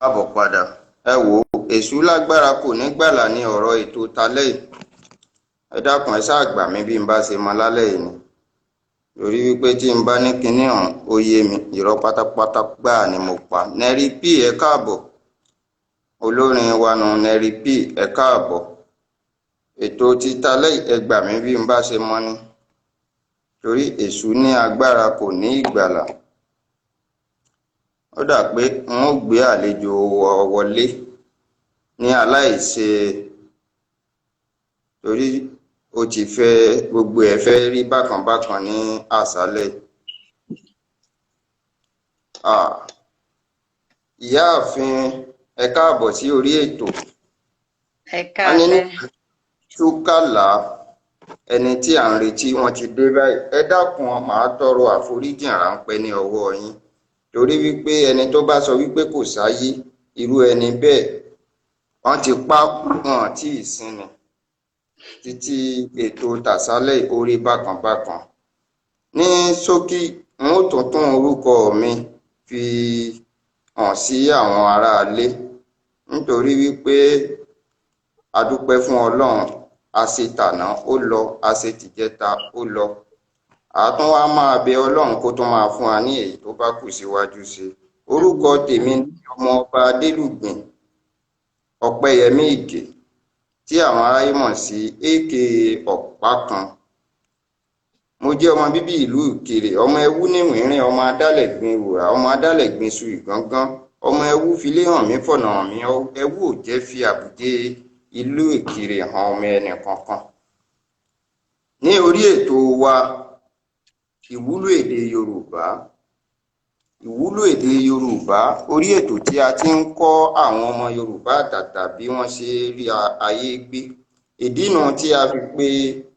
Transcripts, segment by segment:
Káàbọ̀ padà. Ẹ wò ó, èṣù lágbára kò ní gbàlà ní ọ̀rọ̀ ètò talẹ́ yìí. Ẹ dákun ẹ ṣáà gbà mí bí n bá ṣe mọ lálẹ́ yìí ni. Torí wípé tí n bá ní kinní ọ̀hún ó yé mi, irọ́ pátápátá gbáà ni mo pa. Nẹ́rí P ẹ káàbọ̀. Olórin wa nù Nẹ́rí P ẹ káàbọ̀. Ètò ti talẹ́ yìí ẹ gbà mí bí n bá ṣe mọ ni. Torí èṣù ní agbára kò ní ìgbàlà. Ó dà pé n ó gbé àlejò wọlé ní aláìṣe torí ó ti fẹ́ gbogbo ẹ̀ fẹ́ rí bákan ní àṣálẹ́. Ìyáàfin ẹ káàbọ̀ sí orí ètò. Ẹ káàlẹ́. Ṣúkàlà ẹni tí à ń retí wọ́n ti dé báyìí. Ẹ dákun màá tọrọ àforíjì ráńpẹ́ ní ọwọ́ yín. Torí wípé ẹni tó bá sọ wípé kò sáyé irú ẹni bẹ́ẹ̀ wọ́n ti pa wọn tí ìsinmi títí ètò tàṣálẹ̀ orí bákan. Ní ṣókí n ó tún orúkọ mi fi hàn sí àwọn aráalé nítorí wípé a dúpẹ́ fún Ọlọ́run, a ṣe tàná ó lọ, a ṣe tìjẹta ó lọ. Àtún wá máa bẹ Ọlọ́run kó tún máa fún wa ní èyí tó bá kù síwájú sí. Orúkọ tèmi ní ọmọ ọba Adélùgbìn Ọpẹ́yẹmí Ìgè tí àwọn aráyé mọ̀ sí aka Ọ̀pákan. Mo jẹ́ ọmọ bíbí ìlú Ìkirè, ọmọ ẹwú níwìnrín, ọmọ adálẹ̀gbin wùrà, ọmọ adálẹ̀gbin su ìgángán, ọmọ ẹwú filé hàn mí fọ̀nà hàn mí, ẹwú ò jẹ́ fi àbùdé ìlú Ìkirè hàn ọmọ ẹnì kankan. Ní orí ètò wa ìwúlò èdè Yorùbá, orí ètò tí a ti ń kọ́ àwọn ọmọ Yorùbá àtàtà bí wọ́n ṣe rí ayé gbé. Ìdí nu tí a fi pè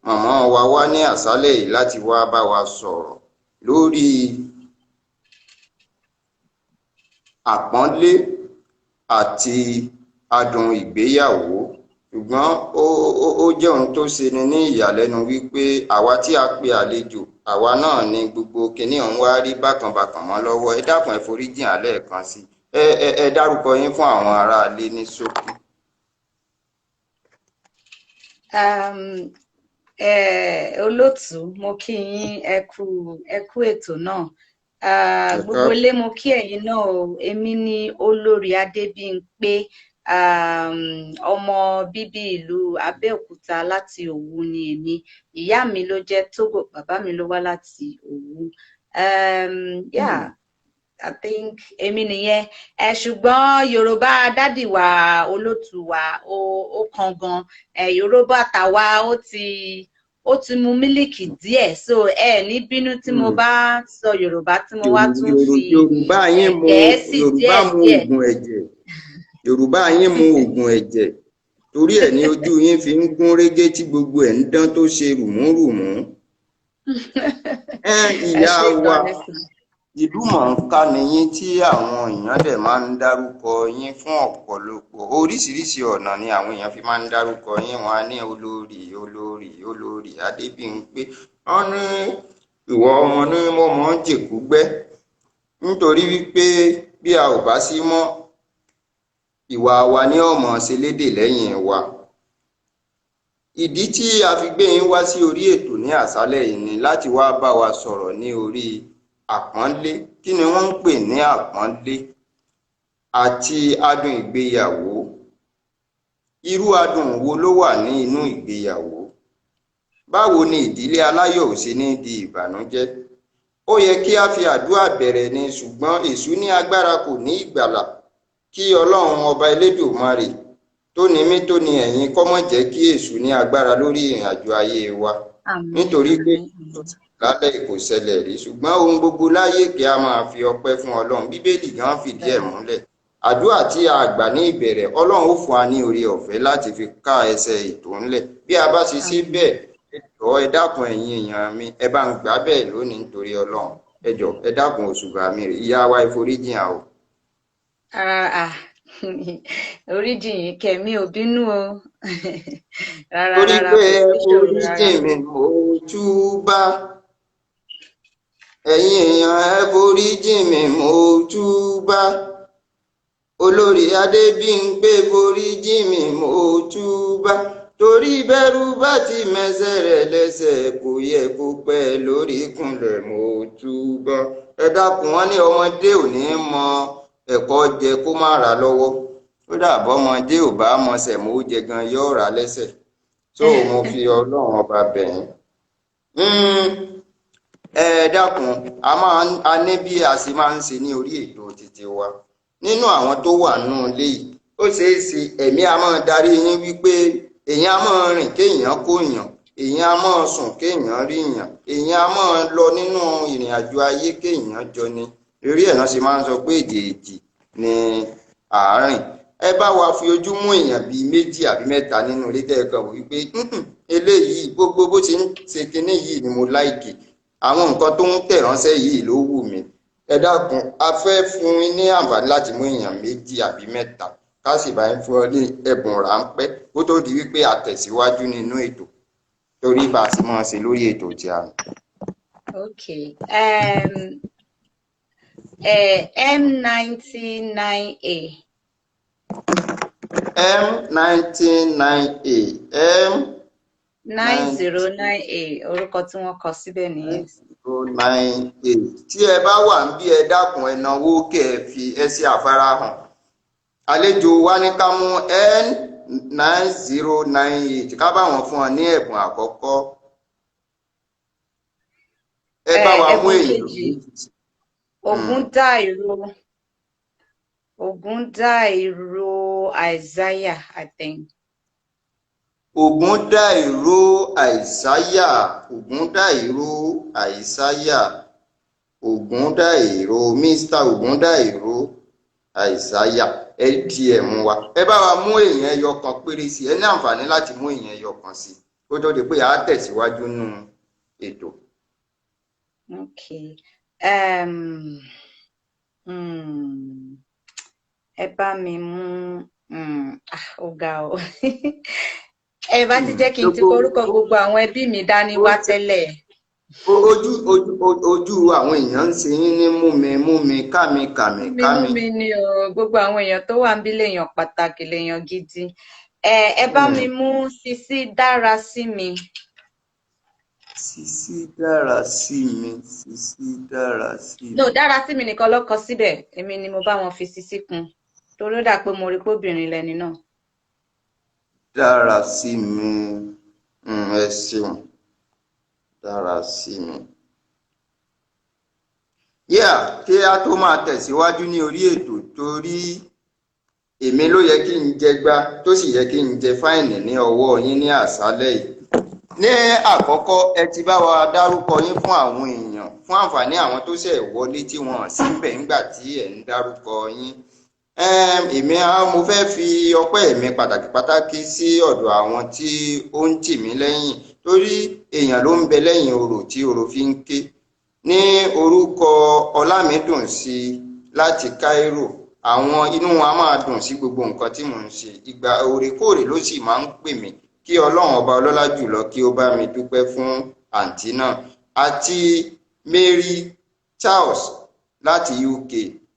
màmá wa wá ní àṣálẹ́ yìí láti wá bá wa sọ̀rọ̀ lórí àpọ́nlé àti adùn ìgbéyàwó. Ṣùgbọ́n ó jẹ́ ohun tó ṣe ni ní ìyàlẹ́nu wípé àwa tí a pe àlejò àwa náà ni gbogbo kinní ọ̀hún wá rí bákan mọ́ lọ́wọ́. Ẹ dákun ẹ foríjìn alẹ́ kan sí. Ẹ dárúkọ yín fún àwọn aráalé ní ṣókí. Olótù mo kí yín ẹ kú ètò náà. Gbogbo ilé mo kí ẹ̀yin náà o. Èmi ni Olórí Adébímpé, ọmọ bíbí ìlú Abẹ́òkúta láti Òwu ni èmi. Ìyá mi ló jẹ́ Tógò, bàbá mi ló wá láti Òwu. I think èmi nìyẹn. Ṣùgbọ́n Yorùbá dádì wa olótù wa ó kan gan. Yorùbá tàwa ó ti mu mílìkì díẹ̀, so ní bínú tí mo bá sọ Yorùbá tí mo wá tún fi Gẹ̀ẹ́sì díẹ̀. Yorùbá yín mu oògùn ẹ̀jẹ̀ torí ẹ̀ ní ojú yín fi ń gún régé tí gbogbo ẹ̀ ń dán tó ṣe rùmúrùmú. Ìyá wa ìlú mọ̀ọ́ká ni yín tí àwọn èèyàn dẹ̀ máa ń dárúkọ yín fún ọ̀pọ̀lọpọ̀ oríṣiríṣi ọ̀nà ni àwọn èèyàn fi máa ń dárúkọ yín. Wọn á ní olórí Adébímpé. Wọ́n ní ìwọ ọmọ ní mo mọ̀ ń jèkú gbẹ́ nítorí wípé bí a ò bá sí mọ́ ìwà wa ní ọmọ ṣe lédè lẹ́yìn wa. Ìdí tí a fi gbé yín wá sí orí ètò ní àṣálẹ́ yìí ni láti wá bá wa sọ̀rọ̀ ní orí àpọ́nlé. Kí ni wọ́n ń pè ní àpọ́nlé àti adùn ìgbéyàwó? Irú adùn wo ló wà ní inú ìgbéyàwó? Báwo ni ìdílé aláyọ̀ ò ṣe ní di ìbànújẹ́? Ó yẹ kí a fi àdúrà bẹ̀rẹ̀ ni, ṣùgbọ́n èṣù ní agbára kò ní ìgbàlà. Kí Ọlọ́run ọba Elédùmarè tó ní mí tó ní ẹ̀yin kó má jẹ́ kí èṣù ní agbára lórí ìrìn àjò ayé wa. Nítorí pé lálẹ́ kò ṣẹlẹ̀ rí, ṣùgbọ́n ohun gbogbo láyé kí a máa fi ọpẹ́ fún Ọlọ́run. Bíbélì gan fìdí ẹ̀ múlẹ̀. Àdúrà tí a gbà ní ìbẹ̀rẹ̀ Ọlọ́run ó fún wa ní oore ọ̀fẹ́ láti fi ká ẹsẹ̀ ètò ńlẹ̀. Bí a bá ṣe sí bẹ́ẹ̀ ẹ dákun ẹ̀yin èèyàn mi, ẹ bá ń gbà bẹ́ẹ̀ lónìí nítorí Ọlọ́run. Ẹ jọ̀ọ́ ẹ dákun òṣùbà mi rè. Ìyá wa ìforíjìn a o. Oríjìn yìí kẹmí ò bínú o. Torí pé oríjìn mi mo túbá. Ẹ̀yin èèyàn ẹ foríjìn mi mo túbá. olórí adébímpé foríjì mi mo túbá torí bẹ́rù bá ti mẹsẹ̀ rẹ̀ lẹ́sẹ̀ kò yẹ kó pẹ́ lórí ìkúnlẹ̀ mo túbá. ẹ dákun, wọn ní ọmọdé ò ní mọ ẹ̀kọ́ jẹ kó má ra lọ́wọ́, ó dàbọ̀ ọmọdé ò bá mọ sẹ̀mó jẹ gan yóò rà lẹ́sẹ̀. tó mo fi ọlọ́run ọba bẹ̀yìn. ẹ dákun, a ní bí a sì máa ń ṣe ní orí ètò títí wa nínú àwọn tó wà nù ilé yìí. ó ṣeé ṣe ẹ̀mí a máa darí yín wípé èèyàn a máa rìn kéèyàn kó èèyàn, èèyàn a máa sùn kéèyàn rí èèyàn, èèyàn a máa lọ nínú ìrìn àjò ayé kéèyàn jọ ni. eré ẹ̀ náà ṣe máa ń sọ pé èjèèjì ni àárín. ẹ bá wa fi ojú mú èèyàn bíi méjì àbí mẹ́ta nínú ilé tẹ́ẹ̀kan wò wípé eléyìí gbogbo bó ṣe ń ṣe kinní yìí ni mo láìkì, àwọn nǹkan tó ń tẹ̀ ránṣẹ́ yìí ló wù mí. ẹ dákun, a fẹ́ fún yín ní àǹfààní láti mú èèyàn méjì àbí mẹ́ta ká sì bá ń fún ọ ní ẹ̀bùn ráńpẹ́ kó tó di wípé a tẹ̀síwájú nínú ètò torí bá a sì máa ṣe lórí ètò tí a. Okay. M99A. M99A. 909A orúkọ tí wọ́n kọ síbẹ̀ nìyẹn. 909A. tí ẹ bá wà ń bí ẹ dákun ẹ náwó kẹ́ ẹ fi ẹ sí àfarahàn. àlejò wa ní ká mú N9098 ká bá wọn fún ọ ní ẹ̀bùn àkọ́kọ́. ẹ bá wa mú èèyàn. Ògúndáìró Isaiah, I think. Ògúndáìró Isaiah. Ògúndáìró Isaiah. Ògúndáìró Mr. Ògúndáìró Isaiah. ẹ di ẹ̀ mú wa. ẹ bá wa mú èèyàn ẹyọ kan péré sí. ẹ ní àǹfààní láti mú èèyàn ẹyọ kan sí kó tó di pé a tẹ̀síwájú nínú ètò. Okay. Ẹ bá mi mú ọ̀gá o. Ẹ bá ti jẹ́ kí n ti forúkọ gbogbo àwọn ẹbí mi dání wá tẹ́lẹ̀. Ojú àwọn èèyàn ń ṣe yín ní múmi kámi. Múmi ni o, gbogbo àwọn èèyàn tó wà ń bí lèèyàn pàtàkì, lèèyàn gidi. Ẹ bá mi mú Sisi dára sí mi. Sisi dára sí mi. Sisi dára sí mi. No, dára sí mi nìkan ló kọ síbẹ̀, èmi ni mo bá wọn fi Sisi kún torí ó dà pé mo rí pé obìnrin lẹni náà. Dára sí mi. Ẹ ṣeun. Dára sí mi. Kí a tó máa tẹ̀síwájú ní orí ètò torí èmi ló yẹ kí n jẹgbá tó sì yẹ kí n jẹ fáìnì ní ọwọ́ yín ní àṣálẹ́ yìí. Ní àkọ́kọ́, ẹ ti bá wa dárúkọ yín fún àwọn èèyàn fún àǹfààní àwọn tó ṣẹ̀ wọlé tí wọ́n sì ń bẹ̀ ńgbà tí ẹ̀ ń dárúkọ yín. Mo fẹ́ fi ọpẹ́ mi pàtàkì sí ọ̀dọ̀ àwọn tí ó ń tì mí lẹ́yìn torí èèyàn ló ń bẹ lẹ́yìn orò tí orò fi ń ké. Ní orúkọ Ọlámídùnsí láti Cairo, àwọn inú wọn a máa dùn sí gbogbo nǹkan tí mò ń ṣe. Ìgbà òrèkóòrè ló sì máa ń pè mí kí Ọlọ́run ọba ọlọ́lá jùlọ kí ó bá mi dúpẹ́ fún àǹtí náà. Àti Mary Charles láti UK,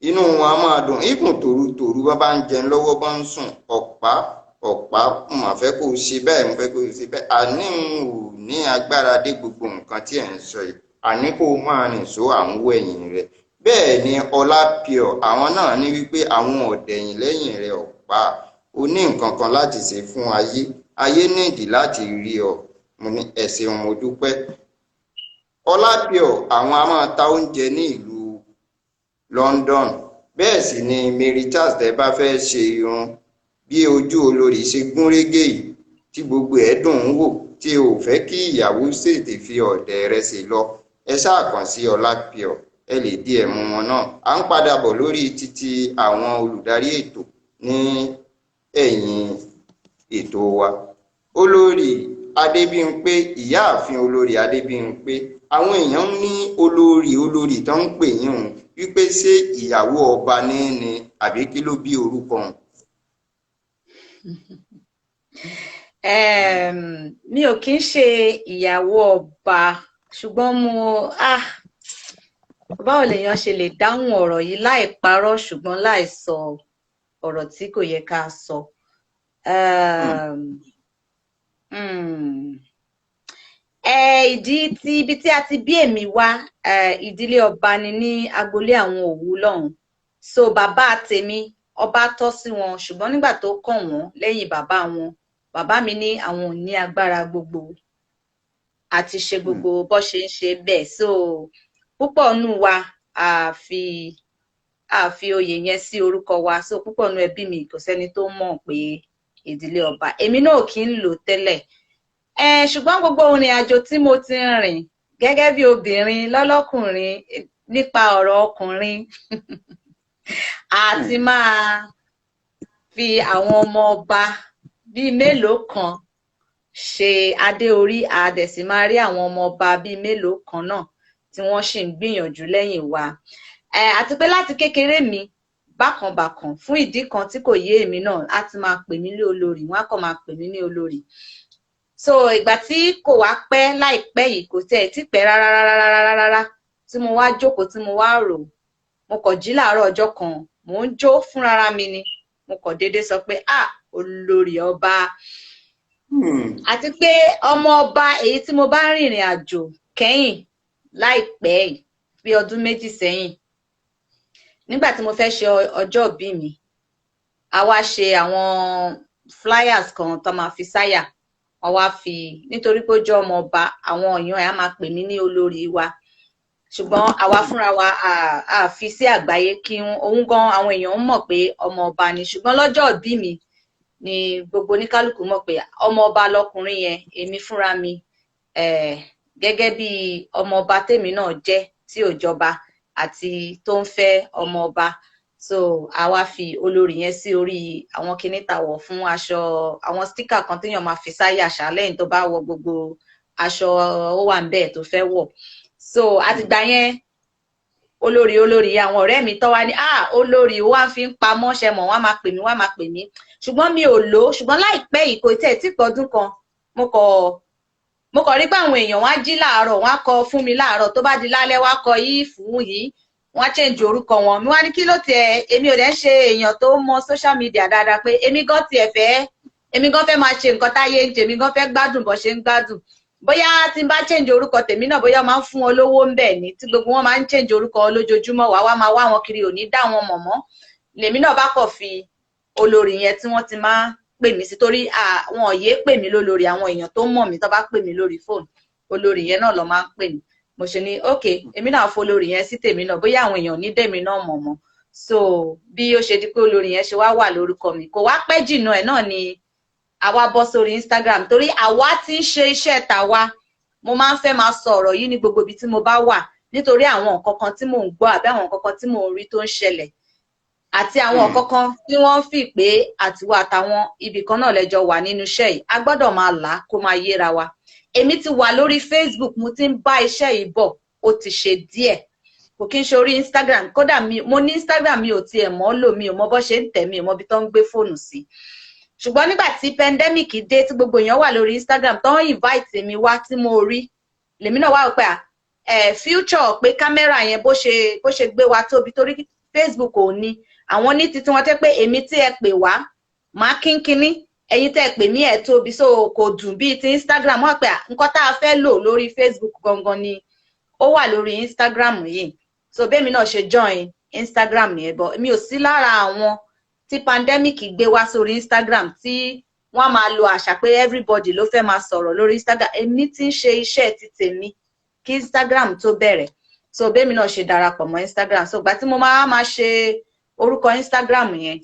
inú wọn a máa dùn ikùn tòrutòru bá bá ń jẹun lọ́wọ́ bá ń sùn. ọ̀pá mo fẹ́ kó o ṣe bẹ́ẹ̀, mo fẹ́ kó o ṣe bẹ́ẹ̀. àní n ò ní agbára dé gbogbo nǹkan tí ẹ̀ ń sọ yìí, àní kó o máa rìn só à ń wọ ẹ̀yìn rẹ̀. bẹ́ẹ̀ ni Ọlápíọ̀, àwọn náà ní wípé àwọn ọ̀dẹ̀yìn lẹ́yìn rẹ̀. ọ̀pá o ní nǹkan kan láti ṣe fún ayé nídìí láti rí ọ. mo ní ẹ ṣeun, mo dúpẹ́. Ọlápíọ̀ àwọn a máa ta oúnjẹ ní ìlú London. bẹ́ẹ̀ sì ni Mary Charles tẹ́ bá fẹ́ ṣe irun bí ojú olórí ṣe gún régé yìí tí gbogbo ẹ̀ dùn ún wò tí o fẹ́ kí ìyàwó ṣètè fi ọ̀dẹ̀ rẹ̀ ṣe lọ, ẹ ṣáà kàn sí Ọlápíọ̀, ẹ lè dí ẹ̀mú wọn náà. à ń padà bọ̀ lórí títí àwọn olùdarí ètò ní ẹ̀yìn ètò wa. Olórí Adébímpé, ìyáàfin olórí Adébímpé, àwọn èèyàn ní olórí tó ń pè yín òun wípé ṣé ìyàwó ọba ní ni àbí kí ló bí orúkọ òun. Mi ò kí ń ṣe ìyàwó ọba, ṣùgbọ́n báwo lèèyàn ṣe lè dáhùn ọ̀rọ̀ yìí láì parọ́ ṣùgbọ́n láì sọ ọ̀rọ̀ tí kò yẹ ká sọ. Ìdí tí ibi tí a ti bí èmi wá, ìdílé ọba ni ní agboolé àwọn Òwu lọ́hùn. So bàbá tèmi ọba tọ́ sí wọn, ṣùgbọ́n nígbà tó kàn wọ́n lẹ́yìn bàbá wọn, bàbá mi ní àwọn ò ní agbára gbogbo àti ṣe gbogbo bó ṣe ń ṣe bẹ́ẹ̀. So púpọ̀ nù wa a fi oyè yẹn sí orúkọ wa. So púpọ̀ nù ẹbí mi kò sẹ́ni tó mọ̀ pé ìdílé ọba. Èmi náà kì í lò tẹ́lẹ̀. Ṣùgbọ́n gbogbo ìrìn àjò tí mo ti rìn gẹ́gẹ́ bí obìnrin lọ́lọ́kùnrin nípa ọ̀rọ̀ ọkùnrin àti máa fi àwọn ọmọ ọba bíi mélòó kan ṣe adé orí, àdẹ̀sí máa rí àwọn ọmọ ọba bíi mélòó kan náà tí wọ́n sì ń gbìyànjú lẹ́yìn wa. Àti pé láti kékeré mi bákanbàkan fún ìdí kan tí kò yé èmi náà á ti máa pè mí ní olórí, wọ́n á kàn máa pè mí ní olórí. So ìgbà tí kò wá pẹ́ láìpẹ́ yìí, kò tiẹ̀ tí pẹ́ rárá tí mo wá jókòó tí mo wá rò, mo kàn jí láàárọ̀ ọjọ́ kan, mò ń jó fúnra mi ni, mo kàn déédéé sọ pé olórí ọba. Àti pé ọmọ ọba èyí tí mo bá rìnrìn àjò kẹ́yìn láìpẹ́ yìí bí ọdún 2 sẹ́yìn, nígbà tí mo fẹ́ ṣe ọjọ́ ìbí mi, a wá ṣe àwọn flyers kan tó máa fi sáyà. Wọ́n wá fi, nítorí pé ó jẹ́ ọmọ ọba, àwọn èèyàn ẹ̀ á máa pè mí ní olórí wa. Ṣùgbọ́n àwa fúnra wa a fi sí àgbáyé kí òun gan àwọn èèyàn mọ̀ pé ọmọ ọba ni. Ṣùgbọ́n lọ́jọ́ ìbí mi ni gbogbo oníkálùkù mọ̀ pé ọmọ ọba lọkùnrin yẹn. Èmi fúnra mi gẹ́gẹ́ bí ọmọ ọba tèmi náà jẹ́ tí ò jọba àti tó ń fẹ́ ọmọ ọba. So a wá fi olórí yẹn sí orí àwọn kinní tàwọ̀ fún aṣọ, àwọn sticker kan téèyàn máa fi sáyà lẹ́yìn tó bá wọ gbogbo aṣọ ó wà ń bẹ́ẹ̀ tó fẹ́ wọ̀. So àtìgbà yẹn olórí àwọn ọ̀rẹ́ mi tó wá ní olórí ó wá fi ń pamọ́ ṣe mọ̀, wọ́n máa pè mí. Ṣùgbọ́n mi ò lò ó. Ṣùgbọ́n láìpẹ́ yìí kò tiẹ̀ tí pọ̀dún kan, mo kàn rí pé àwọn èèyàn wá jí láàárọ̀, wọ́n á kọ fún mi láàárọ̀, tó bá di lálẹ́ wá kọ yìí fún yìí, wọ́n á change orúkọ wọn. Mi wá ní kí ló tiẹ̀, èmi ò dẹ̀ ń ṣe èèyàn tó mọ social media dáadáa, pé èmi gan fẹ́ máa ṣe nǹkan táyé ń jẹ, èmi gan fẹ́ gbádùn bó ṣe ń gbádùn. Bóyá tí n bá change orúkọ tèmi náà, bóyá máa ń fún wọn lówó ń bẹ̀ ni, tí gbogbo wọn máa ń change orúkọ lójoojúmọ́, wá máa wá wọn kiri, ò ní dá wọn mọ̀ mọ́. Lèmi náà bá kọ̀ fi olórí yẹn tí wọ́n ti máa pè mí sí, torí wọn ò yé pè mí lólórí. Àwọn èèyàn tó mọ̀ mí tó bá pè mí lórí fóònù, olórí yẹn náà ló máa ń pè mí. Mo ṣe ní èmi náà fọ olórí yẹn sí tèmi náà, bóyá àwọn èèyàn ní dèmi náà mọ̀ mọ́. So bí ó ṣe di pé olórí yẹn ṣe wá wà lórúkọ mi, kò wá pẹ́ jìnnà ẹ̀ náà ni àwa bọ́ sórí Instagram, torí àwa ti ń ṣe iṣẹ́ tàwa. Mo máa ń fẹ́ máa sọ ọ̀rọ̀ yìí ní gbogbo ibi tí mo bá wà, nítorí àwọn nǹkan kan tí mò ń gbọ́ àbí àwọn nǹkan kan tí mò ń rí tó ń ṣẹlẹ̀, àti àwọn nǹkan kan tí wọ́n fi pé àtiwá àtàwọn ibì kan náà lẹ́jọ́ wà nínú iṣẹ́ yìí. A gbọ́dọ̀ máa là á kó máa yéra wa. Èmi ti wà lórí Facebook, mo ti ń bá iṣẹ́ yìí bọ̀, ó ti ṣe díẹ̀. Kò kí n ṣe orí Instagram, kódà mo ní Instagram, mi ò tiẹ̀ mọ̀ lò, mi ò mọ bó ṣe ń tẹ̀, mi ò mọ ibi tó ń gbé fóònù sí. Ṣùgbọ́n nígbà tí pandemic dé, tí gbogbo èèyàn wà lórí Instagram tó ń invite mi wá, tí mo rí, lèmi náà wá wò pé future pé kámẹ́rà yẹn bó ṣe gbé wa tóbi, torí Facebook ò ní àwọn ní títí wọn tẹ́ pé èmi tí ẹ pè wá máa kínkínní, ẹ̀yin tẹ́ pè mí ẹ̀ tóbi, so kò dùn bíi ti Instagram. Wọ́n pé nǹkan tá a fẹ́ lò lórí Facebook gangan ni ó wà lórí Instagram yìí. So bẹ́ẹ̀mi náà ṣe join Instagram yẹn, but mi ò sí lára àwọn tí pandemic gbé wá sórí Instagram tí wọ́n máa lo àṣà pé everybody ló fẹ́ máa sọ̀rọ̀ lórí Instagram. Èmi ti ń ṣe iṣẹ́ ti tèmi kí Instagram tó bẹ̀rẹ̀. So bẹ́ẹ̀mi náà ṣe darapọ̀ mọ́ Instagram. So ìgbà tí mo máa ṣe orúkọ Instagram yẹn,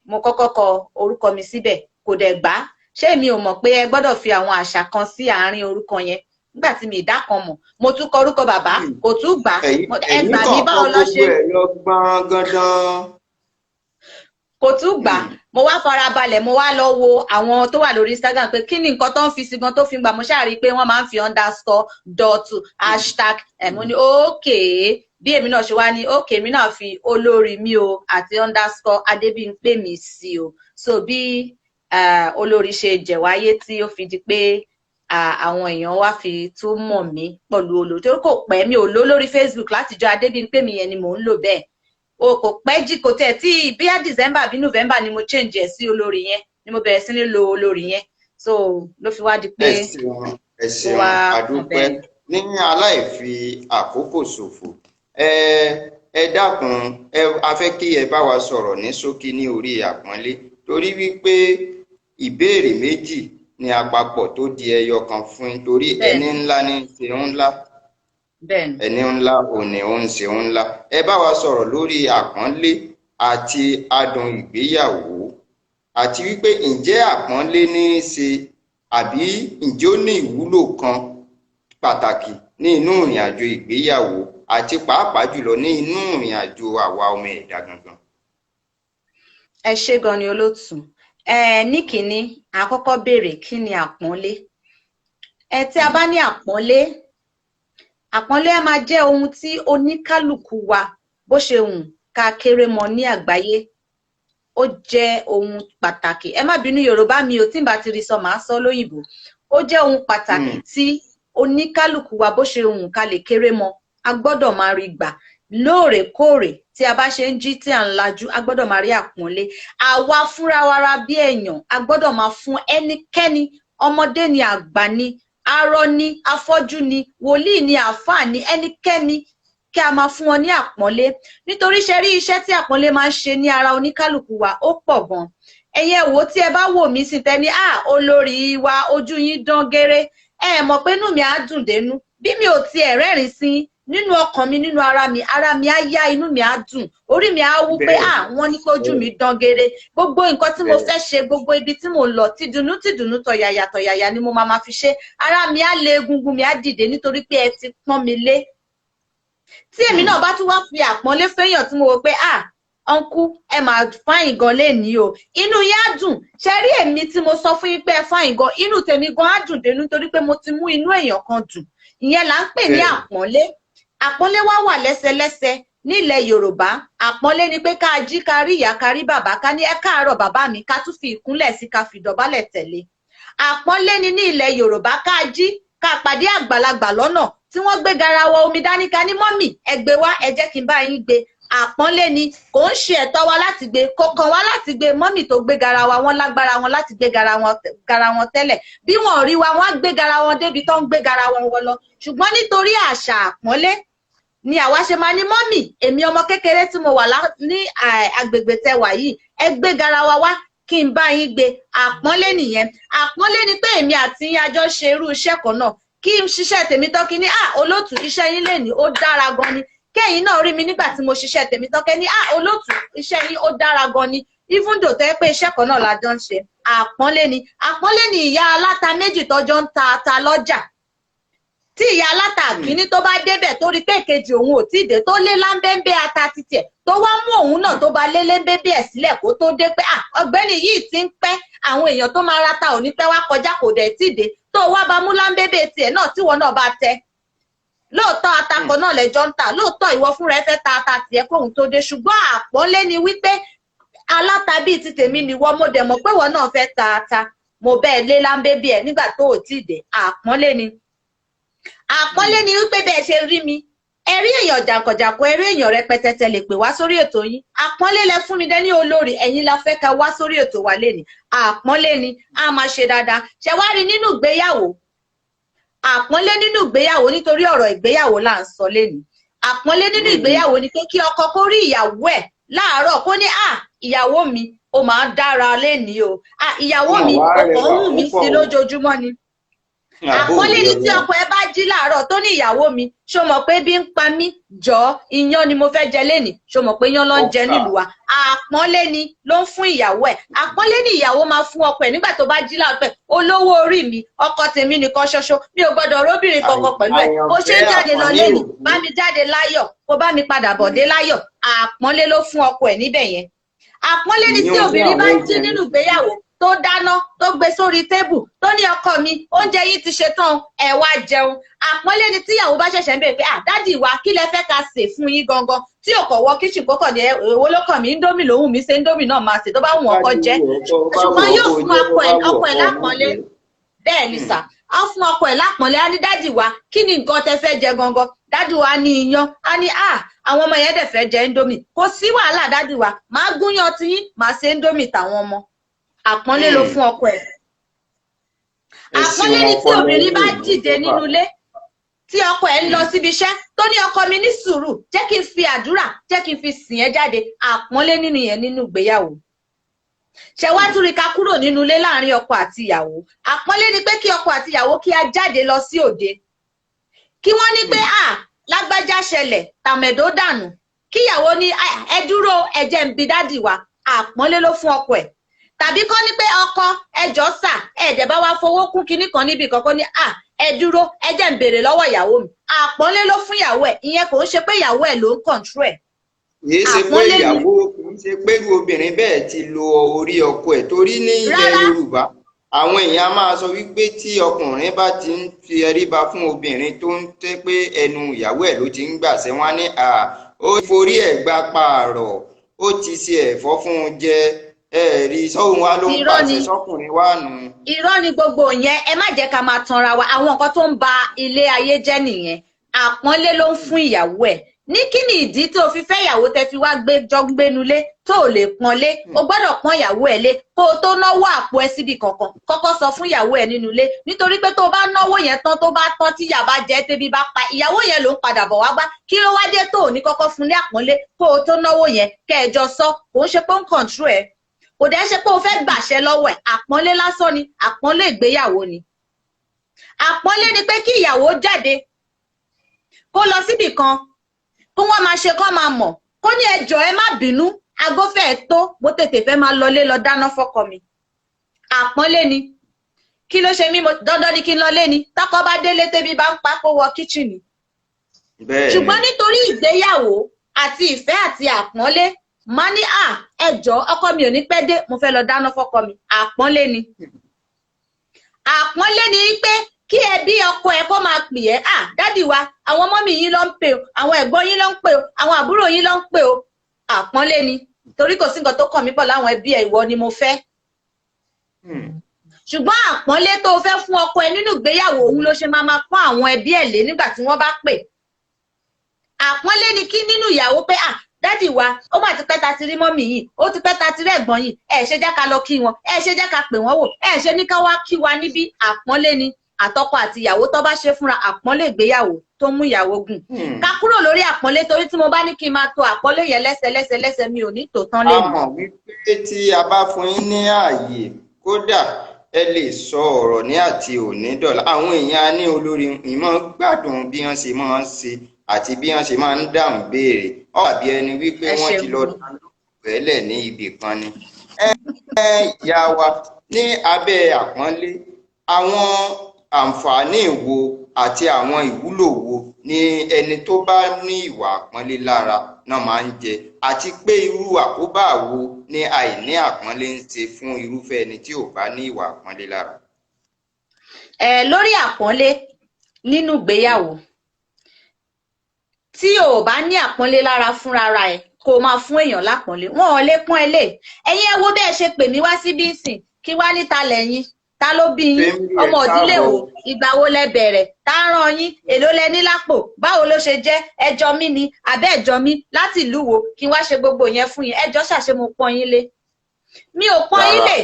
mo kọ́kọ́ kọ orúkọ mi síbẹ̀, kò dẹ̀ gbà. Ṣé mi ò mọ̀ pé ẹ gbọ́dọ̀ fi àwọn àṣà kan sí àárín orúkọ yẹn? Nígbà tí mi ìdá kan mọ̀, mo tún kọ orúkọ bàbá, kò tún gbà. Ẹ gbà mí báwo lọ ṣe. Kò tún gbà. Mo wá farabalẹ̀, mo wá lọ wo àwọn tó wà lórí Instagram pé kí ni nǹkan tó ń fi sí gan tó fi gbà. Mo ṣáà rí i pé wọ́n máa ń fi underscore, dot, hashtag. Mo ní bí èmi náà ṣe wá ní èmi náà fi olórí mi o àti underscore Adébímpé mi sí o. So bí olórí ṣe jẹ̀ wáyé tí ó fi di pé àwọn èèyàn wá fi tún mọ̀ mí pẹ̀lú olórí. Torí kò pẹ́, mi ò lò lórí Facebook látijọ́ Adébímpé mi yẹn ni mò ń lò bẹ́ẹ̀. o kò pẹ́ jí kò tẹ̀ tí bíyà December bí November ni mo change ẹ̀ sí olórí yẹn ni mo bẹ̀rẹ̀ sí ní lo olórí yẹn so ló fi wá di pé ẹ ṣeun àdúpẹ́ ní aláìfi àkókò ṣòfò ẹ dákun a fẹ́ kí ẹ bá wa sọ̀rọ̀ ní ṣókí ní orí àpọ́nlé torí wípé ìbéèrè méjì ni àpapọ̀ tó di ẹyọ kan fún torí ẹni ńlá ní ṣe ńlá ẹni ńlá òní ó ń ṣe ńlá ẹ bá wa sọ̀rọ̀ lórí àpọ́nlé àti adùn ìgbéyàwó àti wípé ǹjẹ́ àpọ́nlé ní í ṣe àbí ǹjẹ́ ó ní ìwúlò kan pàtàkì ní inú ìrìn àjò ìgbéyàwó àti pàápàá jùlọ ní inú ìrìn àjò àwa ọmọ ẹ̀dá gangan. ẹ ṣé gan ni olóòtú ní kínní àkọ́kọ́ béèrè kí ni àpọ́nlé tí a bá ní àpọ́nlé á máa jẹ́ ohun tí oníkálùkù wa bó ṣe hùn ká kéré mọ ní àgbáyé ó jẹ́ ohun pàtàkì ẹ má bínú Yorùbá mi ò tí n bá ti rí sọ màá sọ lóyìnbó ó jẹ́ ohun pàtàkì tí oníkálùkù wa bó ṣe hùn ká lè kéré mọ a gbọ́dọ̀ máa rí gbà lóòrèkóòrè tí a bá ṣe ń jí tí à ń lajú a gbọ́dọ̀ máa rí àpọ́nlé àwa fúnra wa bí èèyàn a gbọ́dọ̀ máa fún ẹnikẹ́ni ọmọdé ni àgbà ni arọ ni afọ́jú ni wòlíì ni àáfàá ni ẹnikẹ́ni kí a máa fún wọn ní àpọ́nlé nítorí ṣe rí iṣẹ́ tí àpọ́nlé máa ń ṣe ní ara oníkálùkù wa ó pọ̀ gan ẹ̀yin ẹ wò tí ẹ bá wò mí sí tẹni olórí wa ojú yín dán géré ẹ mọ̀ pé inú mi á dùn dénú bí mi ò tiẹ̀ rẹ́rìn sí nínú ọkàn mi nínú ara mi á yá inú mi á dùn orí mi á wú pé wọ́n ní kójú mi dán géré gbogbo nǹkan tí mo fẹ́ ṣe gbogbo ibi tí mo lọ tìdùnnú tọ̀yàyà ni mo máa fi ṣe ara mi á lé egungun mi á dìde nítorí pé ẹ ti pọ́n mi lé tí èmi náà bá tún wá fi àpọ́nlé fẹ́yàn tí mo wò pé ọ̀nkú ẹ máa fáyìn gan lénìí o inú yín á dùn ṣe rí èmi tí mo sọ fún yín pé ẹ fáyìn gan inú tèmi gan á dùn dénú nítorí pé mo ti mú inú èèyàn kan dùn ìyẹn là ń pè ní àpọ́nlé àpọ́nlé wá wà lẹ́sẹlẹ́sẹ nílẹ̀ Yorùbá àpọ́nlé ni pé ká jí ká rí ìyá ká rí bàbá ká ní ẹ káàárọ̀ bàbá mi ká tún fi ìkúnlẹ̀ sí ká fi dọ̀bálẹ̀ tẹ̀lé àpọ́nlé ni ní ilẹ̀ Yorùbá ká jí ká pàdé àgbàlagbà lọ́nà tí wọ́n gbé garawa omi dání ká ní mọ́mì ẹ gbé wá ẹ jẹ́ kí n bá yín gbé àpọ́nlé ni kò ń ṣe ẹ̀tọ́ wa láti gbé kò kàn wá láti gbé mọ́mì tó gbé garawa wọn lágbára wọn láti gbé gara wọn tẹ́lẹ̀ bí wọn rí wa wọn á gbé gara wọn débi tó ń gbé gara wọn lọ ṣùgbọ́n nítorí àṣà àpọ́nlé ni àwa ṣe máa ní mọ́mì èmi ọmọ kékeré tí mo wà ní agbègbè tẹwà yìí ẹ gbé garawa wá kí n bá yín gbé àpọ́nlé nìyẹn àpọ́nlé ni pé èmi àti yín àjọ ṣe irú iṣẹ́ kan náà kí n ṣiṣẹ́ tèmi tán kí ní olóòtú iṣẹ́ yín lè ní ó dára gan ni kẹ́yìn náà rí mi nígbà tí mo ṣiṣẹ́ tèmi tán kẹ́ ní olóòtú iṣẹ́ yín ó dára gan ni even though tẹ́ pé iṣẹ́ kan náà la jọ ń ṣe àpọ́nlé ni ìyá aláta méjì tọ́jọ́ ń ta ata lọ́jà tí ìyá aláta kìíní tó bá débẹ̀ tó rí pé èkejì òun ò tí ì dé tó lé láńbẹ́ńbẹ́ ata títí ẹ̀ tó wá mú òun náà tó bá lé láńbẹ́ńbẹ́ ẹ̀ sílẹ̀ kó tó dé pé ọ̀gbẹ́ni yìí ti ń pẹ́ àwọn èèyàn tó máa rata ò ní pẹ́ wá kọjá kò dẹ̀ tí ì dé tó wá bá mú láńbẹ́ńbẹ́ tiẹ̀ náà tíwọ náà bá tẹ lóòótọ́ atakọ̀ náà lẹ́jọ́ ń tà lóòótọ́ ìwọ fúnra ẹ fẹ́ ta ata tiẹ̀ kóhun tó dé ṣùgbọ́n àpọ́nlé ni wípé aláta bíi ti tèmi ni wọ́n mo dẹ̀ mọ̀ pé wọ́n náà fẹ́ ta ata mo bẹ́ẹ̀ lé láńbẹ́ńbẹ́ ẹ̀ nígbà tó ò tí ì dé àpọ́nlé ni wípé bẹ́ẹ̀ ṣe rí mi ẹ rí èèyàn jàǹkànjàǹkàn ẹ rí èèyàn rẹpẹtẹtẹ lè pè wá sórí ètò yín àpọ́nlé lẹ fún mi dé ní olórí ẹ̀yin la fẹ́ ká wá sórí ètò wa lénìí àpọ́nlé ni a máa ṣe dáadáa ṣe wá rí nínú ìgbéyàwó àpọ́nlé nínú ìgbéyàwó nítorí ọ̀rọ̀ ìgbéyàwó là ń sọ lénìí àpọ́nlé nínú ìgbéyàwó ni pé kí ọkọ kó rí ìyàwó ẹ̀ láàárọ̀ kó ní ìyàwó mi ó máa dára lénìí o ìyàwó mi ọkọ ń wù mí sí lójoojúmọ́ ni àpọ́nlé ní tí ọkọ ẹ bá jí láàárọ̀ tó ní ìyàwó mi ṣó mọ̀ pé bí ń pa mí jọ iyán ni mo fẹ́ jẹ lénìí ṣó mọ̀ pé iyán ló ń jẹ nílùú wa àpọ́nlé ni ló ń fún ìyàwó ẹ̀ àpọ́nlé ni ìyàwó máa fún ọkọ ẹ̀ nígbà tó bá jí láàárọ̀ pé olówó orí mi ọkọ tèmi nìkan ṣoṣo mi ò gbọdọ̀ róbìnrin kankan pẹ̀lú ẹ̀ bó ṣe ń jáde lọ lénìí bá mi jáde láyọ̀ kó bá mi padà bọ̀ dé láyọ̀ àpọ́nlé ló fún ọkọ ẹ̀ níbẹ̀ yẹn àpọ́nlé ni tí obìnrin bá jí nínú ìgbéyàwó tó dáná tó gbé sórí tébù tó ní ọkọ mi oúnjẹ yìí ti ṣe tán ẹ wá jẹun àpọ́nlé ni tíyàwó bá ṣẹ̀ṣẹ̀ ń bèèrè pé dádì wa kí lẹ fẹ́ ká sè fún yín gangan tí ò kọ̀ wọ kíchìn kókò ní èwo ló kàn mí índómì lòun mi ṣe índómì náà máa sè tó bá wù ọkọ jẹ ṣùgbọ́n yóò fún ọkọ ẹ̀ lápọ́nlé bẹ́ẹ̀ ni sà á fún ọkọ ẹ̀ lápọ̀nlé, á ní dádì wa kí ni nǹkan tẹ́ fẹ́ jẹ gangan, dádì wa ní iyán, á ní àwọn ọmọ yẹn dẹ̀ fẹ́ jẹ indomie, kò sí wàhálà dádì wa, màá gúnyán tí yín, màá ṣe indomie tàwọn ọmọ. Àpọ́nlé ló fún ọkọ ẹ̀. Àpọ́nlé ni tí obìnrin bá dìde nínú ilé tí ọkọ ẹ̀ ń lọ síbi iṣẹ́ tó ní ọkọ mi ní sùúrù, jẹ́ kí n fi àdúrà, jẹ́ kí n fi sìn ẹ́ jáde. Àpọ́nlé nínú yẹn nínú ìgbéyàwó. Ṣé wá tún rí ká kúrò nínú ilé láàrin ọkọ àti ìyàwó. Àpọ́nlé ni pé kí ọkọ àti ìyàwó kí á jáde lọ sí òde, kí wọ́n ní pé lágbájá ṣẹlẹ̀ tàmẹ̀dó dànù, kí ìyàwó ní ẹ dúró, ẹ jẹ́ n bi dádì wa. Àpọ́nlé ló fún ọkọ ẹ̀. Tàbí kọ́ ní pé ọkọ ẹjọ́ sà ẹ̀dẹ̀ bá wá fowó kún kinní kan níbi kankan ní ẹ dúró, ẹ jẹ́ n béèrè lọ́wọ́ ìyàwó mi. Àpọ́nlé ló fún ìyàwó ẹ̀. Ìyẹn kò ń ṣe pé ìyàwó ẹ̀ ló ń control ẹ̀. Kìí ṣe pé ìyàwó, kìí ṣe pé obìnrin bẹ́ẹ̀ ti lo orí ọkọ ẹ̀, torí ní ilẹ̀ Yorùbá àwọn èèyàn máa sọ wípé tí ọkùnrin bá ti ń fi ẹríba fún obìnrin tó ń tẹ́ pé ẹnu ìyàwó ẹ̀ ló ti ń gbàṣẹ, wọn ní ó forí ẹ̀ gbá pààrọ̀, ó ti ṣe ẹ̀fọ́ fún un jẹ, ẹ̀rí sọ́hun wa ló ń pàṣẹ sọ́kùnrin wa nù. Irọ́ ni gbogbo yẹn, ẹ má jẹ́ ká máa tanra wa, àwọn nǹkan tó ń ba ilé ayé jẹ́ nìyẹn. Àpọ́nlé ló ń fún ìyàwó ẹ̀. Ní kí ni ìdí tó fi fẹ́ ìyàwó tẹ́ fi wá jọ gbénulé tó ò lè pọ́nlé? O gbọ́dọ̀ pọ́n ìyàwó ẹ̀ lé kó o tó náwó àpò ẹ síbi kankan. Kọ́kọ́ sọ fún ìyàwó ẹ̀ nínú ilé, nítorí pé tó bá náwó yẹn tán tó bá tán tí ìyà bá jẹ tẹ́bí bá pa ìyàwó yẹn ló ń padà bọ̀ wá bá. Kí ló wá dé tó ò ní kọ́kọ́ fún ní àpọ́nlé kó o tó náwó yẹn kẹ́ẹ̀jọ sọ, kò ń ṣe pé ó ń control ẹ̀, kò dẹ́ ṣe pé o fẹ́ gbàṣẹ lọ́wọ́ ẹ̀. Àpọ́nlé lásán ni, àpọ́nlé ìgbéyàwó ni. Àpọ́nlé ni pé kí ìyàwó jáde kó lọ síbì kan kó wọ́n máa ṣe kó máa mọ̀, kó ní ẹjọ́ ẹ má bínú, aago fẹ́ tó, mo tètè fẹ́ máa lọlé lọ dáná fọ́kọ mi. Àpọ́nlé ni. Kí ló ṣe mí, dandan ni kí n lọlé ni, tọ́kọ bá délé tẹ́bí bá ń pa kó wọ kíchìnì. Ṣùgbọ́n nítorí ìgbéyàwó àti ìfẹ́ àti àpọ́nlé, má ní ẹjọ́ ọkọ mi ò ní pẹ́ dé, mo fẹ́ lọ dáná fọ́kọ mi. Àpọ́nlé ni. Àpọ́nlé ni pé kí ẹbí ọkọ ẹ kó máa pè ẹ́, dádì wa àwọn mọ́mì yín ló ń pè o, àwọn ẹ̀gbọ́n yín ló ń pè o, àwọn àbúrò yín ló ń pè o. Àpọ́nlé ni. Torí kò sí nǹkan tó kàn mí pọ̀ láwọn ẹbí ẹ̀, ìwọ ni mo fẹ́. Ṣùgbọ́n àpọ́nlé tó fẹ́ fún ọkọ ẹ nínú ìgbéyàwó, òun ló ṣe máa pọ́n àwọn ẹbí ẹ̀ lé nígbà tí wọ́n bá pè. Àpọ́nlé ni kí nínú ìyàwó pé dádì wa ó mà ti pẹ́ ta ti rí mọ́mì yìí, ó ti pẹ́ ta ti rí ẹ̀gbọ́n yìí, ẹ ṣe jẹ́ ká lọ kí wọn, ẹ ṣe jẹ́ ká pè wọ́n wò, ẹ ṣe ní ká wá kí wa níbí. Àpọ́nlé ni. Àtọkọ àti ìyàwó tó bá ṣe fúnra, àpọ́nlé ìgbéyàwó tó mú ìyàwó gùn. Ká kúrò lórí àpọ́nlé, torí tí mo bá ní kí n máa to àpọ́nlé yẹn lẹ́sẹ̀ mi ò ní tò tán lé. A mọ̀ wípé tí a bá fún yín ní ààyè, kódà ẹ lè sọ ọ̀rọ̀ ní àti òní dọ̀la. Àwọn èèyàn ní olórí ìmọ̀ gbádùn bí wọ́n ṣe máa ń ṣe àti bí wọ́n ṣe máa ń dáhùn béèrè. Ó dàbí ẹni wípé wọ́n ti lọ tẹ́lẹ̀ ní ibì kan ni. Ìyá wa ní abẹ́ àpọ́nlé, àwọn àǹfààní wo àti àwọn ìwúlò wo ni ẹni tó bá ní ìwà àpọ́nlé lára náà máa ń jẹ, àti pé irú àkóbá wo ni àìní àpọ́nlé ń ṣe fún irúfẹ́ ẹni tí ò bá ní ìwà àpọ́nlé lára? Lórí àpọ́nlé nínú ìgbéyàwó, tí o bá ní àpọ́nlé lára fúnra ẹ̀ kó máa fún èèyàn lápọ́nlé, wọn ò lè pọ́n ẹ lé. Ẹ̀yin ẹ wo bẹ́ẹ̀ ṣe pè mí wá síbí ìsìn, kí wá níta lẹ́yìn, ta ló bí yín, ọmọ ìdílé wo, ìgbà wo lẹ bẹ̀rẹ̀, tá ń rán yín, èló lẹ ní lápò, báwo ló ṣe jẹ́, ẹjọ́ mi ni àbẹ́ ẹjọ́ mi, láti ìlú wo, kí n wá ṣe gbogbo yẹn fún yín, ẹjọ́ ṣàṣe mo pọ́n yín lé. Mi ò pọ́n yín lé.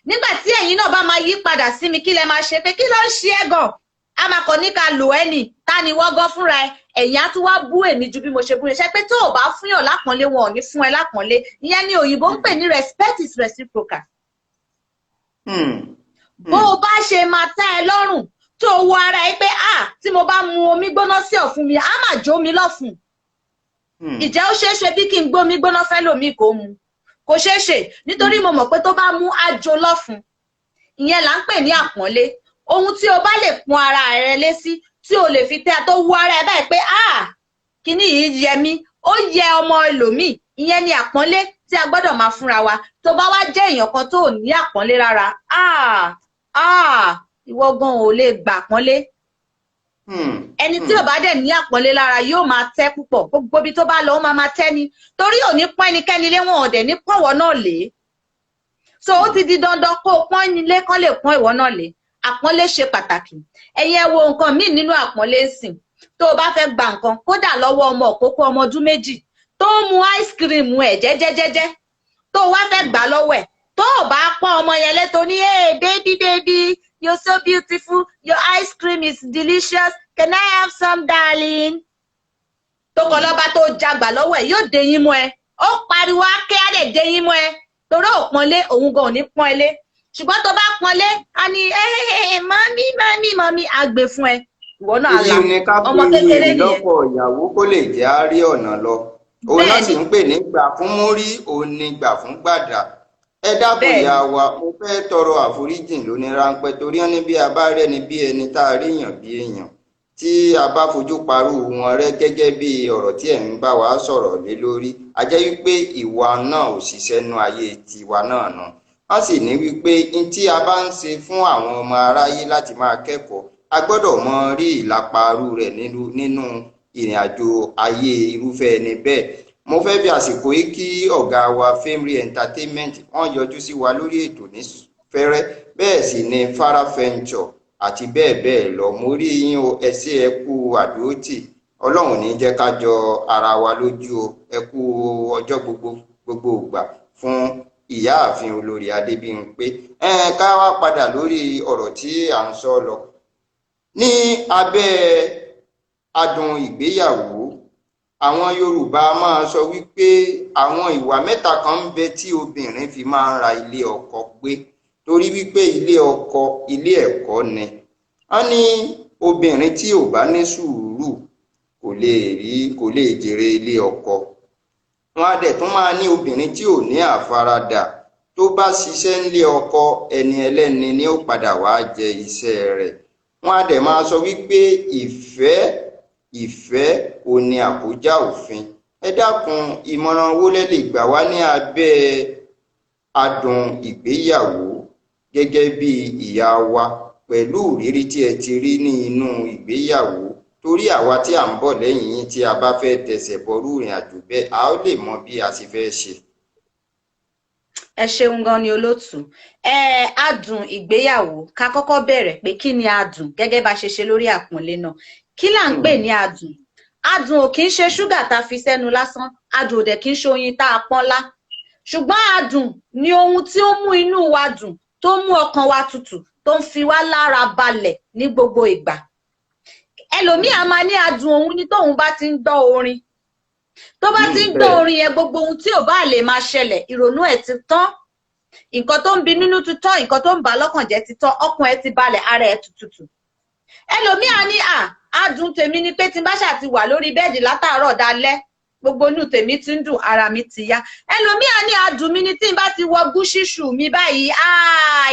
Nígbà tí ẹ̀yin náà bá máa yí padà sí mi, kí lẹ máa ṣe pé kí ló ń ṣe ẹ́ gan, a máa kàn ní ká lò ẹ́ nì, ta ni wọ́n gan fúnra ẹ, ẹ̀yin á tún wá bú èmi ju bí mo ṣe bú ẹ. Ṣé pé tó o bá fúnyàn lápọ́nlé, wọn ò ní fún ẹ lápọ́nlé. Ìyẹn ni òyìnbó ń pè ní respect is reciprocal. Bó o bá ṣe máa tẹ́ ẹ lọ́rùn tó wo ara ẹ pé tí mo bá mu omi gbóná sí ọ̀fun mi, á máa jó mi lọ́fun. Ìjẹ́ ó ṣeé ṣe bí kí n gbómi gbóná fẹ́ lòmí kó mu? Kò ṣeé ṣe, nítorí mo mọ̀ pé tó bá mú á jó lọ́fun. Ìyẹn là ń pè ní àpọ́nlé. Ohun tí o bá lè pọ́n ara rẹ lé sí, tí o lè fi tẹ́ tó wo ara ẹ báyìí pé kíní yìí yẹ mí, ó yẹ ọmọ ẹlòmíì, ìyẹn ni àpọ́nlé tí a gbọ́dọ̀ máa fúnra wa. Tó bá wá jẹ́ èèyàn kan tó ò ní àpọ́nlé rárá, ìwọ gan ò lè gbà àpọ́nlé. Ẹni tí ò bá dẹ̀ ní àpọ́nlé lára yóò máa tẹ́ púpọ̀, gbogbo ibi tó bá lọ ó máa tẹ́ ni, torí ò ní pọ́n ẹnikẹ́ni lé, wọn ò dẹ̀ ní pọ́n ìwọ náà lé. So ó ti di dandan kó o pọ́n ilé kán lè pọ́n ìwọ náà lé. àpọ́nlé ṣe pàtàkì. Ẹ̀yin ẹ wo nǹkan míì nínú àpọ́nlé sìn tó o bá fẹ́ gba nǹkan kódà lọ́wọ́ ọmọ òkókó ọmọ ọdún méjì tó ń mu ice cream ẹ̀ jẹ́jẹ́jẹ́jẹ́ tó o wá fẹ́ gbà lọ́wọ́ ẹ̀ tó o bá pọ́n ọmọ yẹn lé tó ní hey baby baby you're so beautiful your ice cream is delicious can I have some darling tó kọ lọ́ba tó jagbà lọ́wọ́ ẹ̀ yóò dé yín mọ́ ẹ ó pariwo ákẹ́ á lè dé yín mọ́ ẹ torí ò pọ́nlé òun gan ò ní pọ́n ẹ lé ṣùgbọ́n tó bá pọ́nlé a ní mọ́mí àgbè fún ẹ ìwọ náà la ọmọ kékeré nìyẹn. lọ́pọ̀ ìyàwó kó lè jẹ́ á rí ọ̀nà lọ òun náà sì ń pè ní gbà fún múrí òun ní gbà fún gbàdà. Ẹ dákun ìyá wa mo fẹ́ tọrọ àforíjìn lónìí ráńpẹ́ torí wọn ní bí a bá rẹ́ni bí ẹni tá a ríyàn bí èèyàn tí a bá fojú parú wọn rẹ́ gẹ́gẹ́ bí ọ̀rọ̀ tí ẹ̀ ń bá wa sọ̀rọ̀ lé lórí a jẹ́ wípé ìwà náà ò ṣiṣẹ́ nú ayé tiwa náà nà wọ́n sì ní wípé n tí a bá ń ṣe fún àwọn ọmọ aráyé láti máa kẹ́kọ̀ọ́ a gbọ́dọ̀ mọ rí ìláparú rẹ̀ nínú ìrìn àjò ayé irúfẹ́ ẹni bẹ́ẹ̀. Mo fẹ́ bí àsìkò yìí kí ọ̀gá wa Femry Entertainment wọ́n yọjú sí wa lórí ètò ní fẹ́rẹ́ bẹ́ẹ̀ sì ni Fara Venture àti bẹ́ẹ̀ bẹ́ẹ̀ lọ. Mo rí yín o ẹ ṣé ẹ kú àdúrótì Ọlọ́run ní jẹ́ ká jọ ara wa lójú o ẹ kú ọjọ́ gbogbo ìgbà fún ìyáàfin olórí Adébímpé. Ká wá padà lórí ọ̀rọ̀ tí à ń sọ lọ ní abẹ́ adùn ìgbéyàwó. Àwọn Yorùbá máa sọ wípé àwọn ìwà mẹ́ta kan ń bẹ tí obìnrin fi máa ń ra ilé ọkọ gbé torí wípé ilé ọkọ ilé ẹ̀kọ́ ni. Wọ́n ní obìnrin tí ò bá ní sùúrù kò lè jèrè ilé ọkọ. Wọ́n á dẹ̀ tún máa ní obìnrin tí ò ní àfaradà tó bá ṣiṣẹ́ nílé ọkọ ẹni ẹlẹ́ni ni ó padà wá jẹ iṣẹ́ rẹ̀. Wọ́n á dẹ̀ máa sọ wípé ìfẹ́ ò ní àkójá òfin. Ẹ dákun ìmọ̀ràn wo lẹ lè gbà wá ní abẹ́ adùn ìgbéyàwó gẹ́gẹ́ bí ìyá wa pẹ̀lú ìrírí tí ẹ ti rí ní inú ìgbéyàwó torí àwa tí à ń bọ̀ lẹ́yìn yín tí a bá fẹ́ tẹsẹ̀ bọrú ìrìn àjò bẹ́ẹ̀ a ó lè mọ bí a sì fẹ́ ṣe. Ẹ ṣeun gan ni olóòtú. Adùn ìgbéyàwó ká kọ́kọ́ bẹ̀rẹ̀ pé kí ni adùn gẹ́gẹ́ bá ṣe ṣe lórí àpọ́nlé náà. Kí là ń pè ní adùn? Adùn ò kì í ṣe ṣúgà tá a fi sẹ́nu lásán, adùn ò dẹ̀ kì í ṣe oyin tá a pọ́n lá. Ṣùgbọ́n adùn ni ohun tí ó mú inú wa dùn, tó mú ọkàn wa tutù, tó ń fi wá lára balẹ̀ ní gbogbo ìgbà. Ẹlòmíì á máa ní adùn òun ní tóun bá ti ń gbọ́ orin. Tó bá ti ń gbọ́ orin yẹn gbogbo ohun tí ò bá lè máa ṣẹlẹ̀, ìrònú ẹ̀ ti tán. Nǹkan tó ń bi nínú ti tán, nǹkan tó ń bà lọ́kàn jẹ́ ti tán, ọkàn ẹ̀ ti balẹ̀, ara ẹ̀ tutù. Ẹlòmíì á ní adùn tèmi ni pé tí n bá ṣáà ti wà lórí bẹ́ẹ̀dì látàárọ̀ dalẹ́ gbogbo inú tèmi ti ń dùn ara mi ti yá. Ẹlòmíì á ní adùn mi ni tí n bá ti wọ gúṣíṣù mi báyìí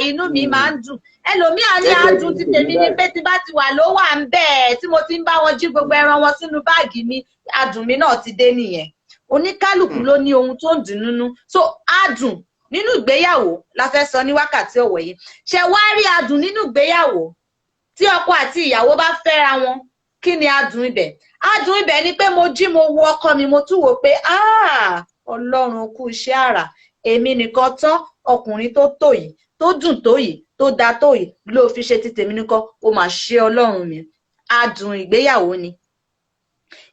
inú mi máa ń dùn. Ẹlòmíì á ní adùn ti tèmi ni pé tí n bá ti wà ló wà ń bẹ́ẹ̀ tí mo ti ń bá wọn jí gbogbo ẹran wọn sínú báàgì mi adùn mi náà ti dé nìyẹn. Oníkálùkù ló ní ohun tó ń dùn nínú. So adùn nínú ìgbéyàwó la fẹ́ sọ ní wákàtí ọ̀wọ̀ yìí. Ṣé wá rí adùn nínú ìgbéyàwó tí ọkọ àti ìyàwó bá fẹ́ra wọn kí ni adùn ibẹ̀? Adùn ibẹ̀ ni pé mo jí mo wo ọkọ mi mo tún wò pé Ọlọ́run kú iṣẹ́ àrà èmi nìkan tán ọkùnrin tó tó yìí tó dùn tó yìí tó dáa tó yìí ló fi ṣe ti tèmi nìkan ó mà ṣe Ọlọ́run mi. Adùn ìgbéyàwó ni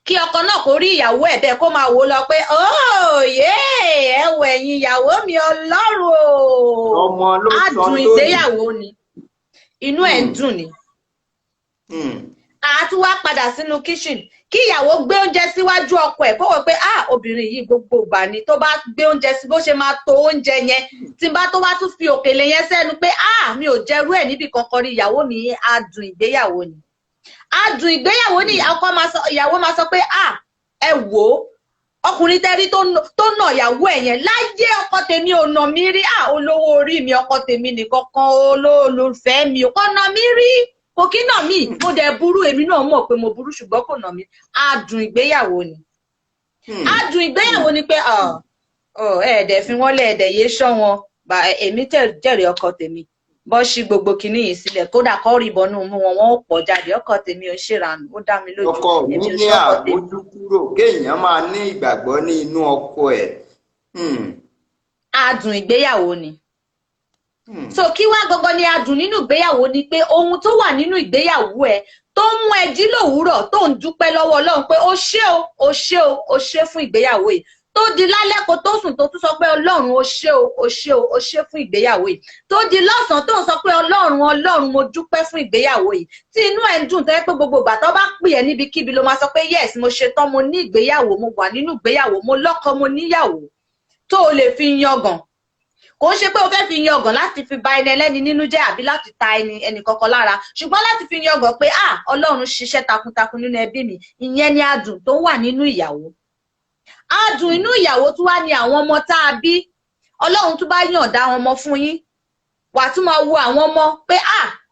kí ọkọ náà kó rí ìyàwó ẹ̀ bẹ́ẹ̀ kó máa wò lọ pé ẹ wò ẹ̀yin ìyàwó mi Ọlọ́run o. Adùn ìgbéyàwó ni inú ẹ̀ ń dùn ni. A tún wá padà sínú kitchen kí ìyàwó gbé oúnjẹ síwájú ọkọ ẹ̀ kó wò pé obìnrin yìí gbogbo ìgbà ni tó bá gbé oúnjẹ sí bó ṣe máa to oúnjẹ yẹn tí n bá tó wá tún fi òkèlè yẹn sẹ́nu pé mi ò jẹrú ẹ̀ níbi kankan rí ìyàwó mi. Adùn ìgbéyàwó ni. Adùn ìgbéyàwó ni ìyàwó máa sọ pé ẹ wò ó ọkùnrin tẹ́rí tó nà ìyàwó ẹ̀ yẹn láyé ọkọ tèmi ò nà mí rí olówó orí mi ọkọ tèmi nìkan kan olólùfẹ́ mi ò kọ́ nà mí rí kò kí nà mí mo dẹ̀ burú èmi náà mọ̀ pé mo burú ṣùgbọ́n kò nà mí. Adùn ìgbéyàwó ni. Adùn ìgbéyàwó ni pé ẹ̀ẹ́dẹ̀ fi wọ́n lẹ̀ ẹ̀ẹ́dẹ̀ yé ṣọ́ wọn èmi jẹ́rìí ọkọ tèmi bọ́ sí gbogbo kinní yìí sílẹ̀ kódà kọ́ rí ìbọnú mú wọn ò pọ̀ jáde ọkọ tèmi ò ṣèrànù ó dá mi lójú. Ọkọ mi ní àbójú kúrò kéèyàn máa ní ìgbàgbọ́ ní inú ọkọ ẹ̀. Adùn ìgbéyàwó ni. so kí wá gangan ni adùn nínú ìgbéyàwó ni pé ohun tó wà nínú ìgbéyàwó ẹ tó mú ẹ jí lówùúrọ̀ tó ń dúpẹ́ lọ́wọ́ Ọlọ́run pé ó ṣé o ó ṣé o ó ṣé fún ìgbéyàwó yìí, tó di lálẹ́ kó tó sùn tó tún sọ pé Ọlọ́run ó ṣé o ó ṣé o ó ṣé fún ìgbéyàwó yìí, tó di lọ́sàn-án tó ń sọ pé Ọlọ́run Ọlọ́run mo dúpẹ́ fún ìgbéyàwó yìí, tí inú ẹ̀ ń dùn tó yẹ pé gbogbo ìgbà tó bá pè ẹ́ níbikíbi ló máa sọ pé yes mo ṣe tán, mo ní ìgbéyàwó, mo wà nínú ìgbéyàwó, mo lọ́kọ, mo níyàwó, tó o lè fi yangàn. Kò ń ṣe pé o fẹ́ fi yangàn láti fi ba ẹni ẹlẹ́ni nínú jẹ́ àbí láti ta ẹni kankan lára, ṣùgbọ́n láti fi yangàn pé Ọlọ́run ṣiṣẹ́ takuntakun nínú ẹbí mi. Ìyẹn ni adùn tó wà nínú ìyàwó. Adùn inú ìyàwó tún wá ní àwọn ọmọ tá a bí. Ọlọ́run tún bá yọ̀ǹda àwọn ọmọ fún yín, wàá tún máa wo àwọn ọmọ pé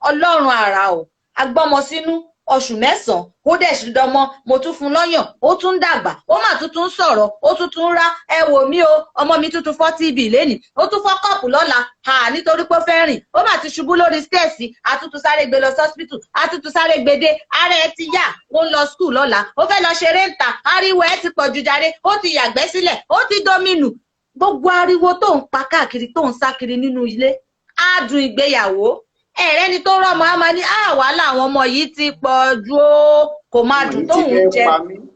Ọlọ́run àrà o, agbọ́mọ sínú oṣù 9 ó dẹ̀ ṣì dọmọ, mo tún fún lọ́yàn, ó tún dàgbà, ó mà tún sọ̀rọ̀, ó tún rá, ẹ wò mí o, ọmọ mi tún fọ́ tíìbì lẹ́nìí, ó tún fọ́ kọ́ọ̀pù lọ́la, nítorí pé ó fẹ́ rìn, ó mà ti ṣubú lórí stẹ́ẹ̀sì, àtútù sáré gbé lọ sọ́sìpítù, àtútù sáré gbé ara ẹ ti yá, ó ń lọ skul lọ́la, ó fẹ́ lọ ṣeré ńta, ariwo ẹ ti pọ̀ ju jàre, ó ti yàgbẹ́ sílẹ̀, ó ti dominù. Gbogbo ariwo tó ń pa káàkiri tó ń sá kiri nínú ilé, adùn ìgbéyàwó. Ẹ̀rẹ́ ni tó rọ́mọ á máa ní wàhálà àwọn ọmọ yìí ti pọ̀ ju ó, kò máa dùn tóun jẹ.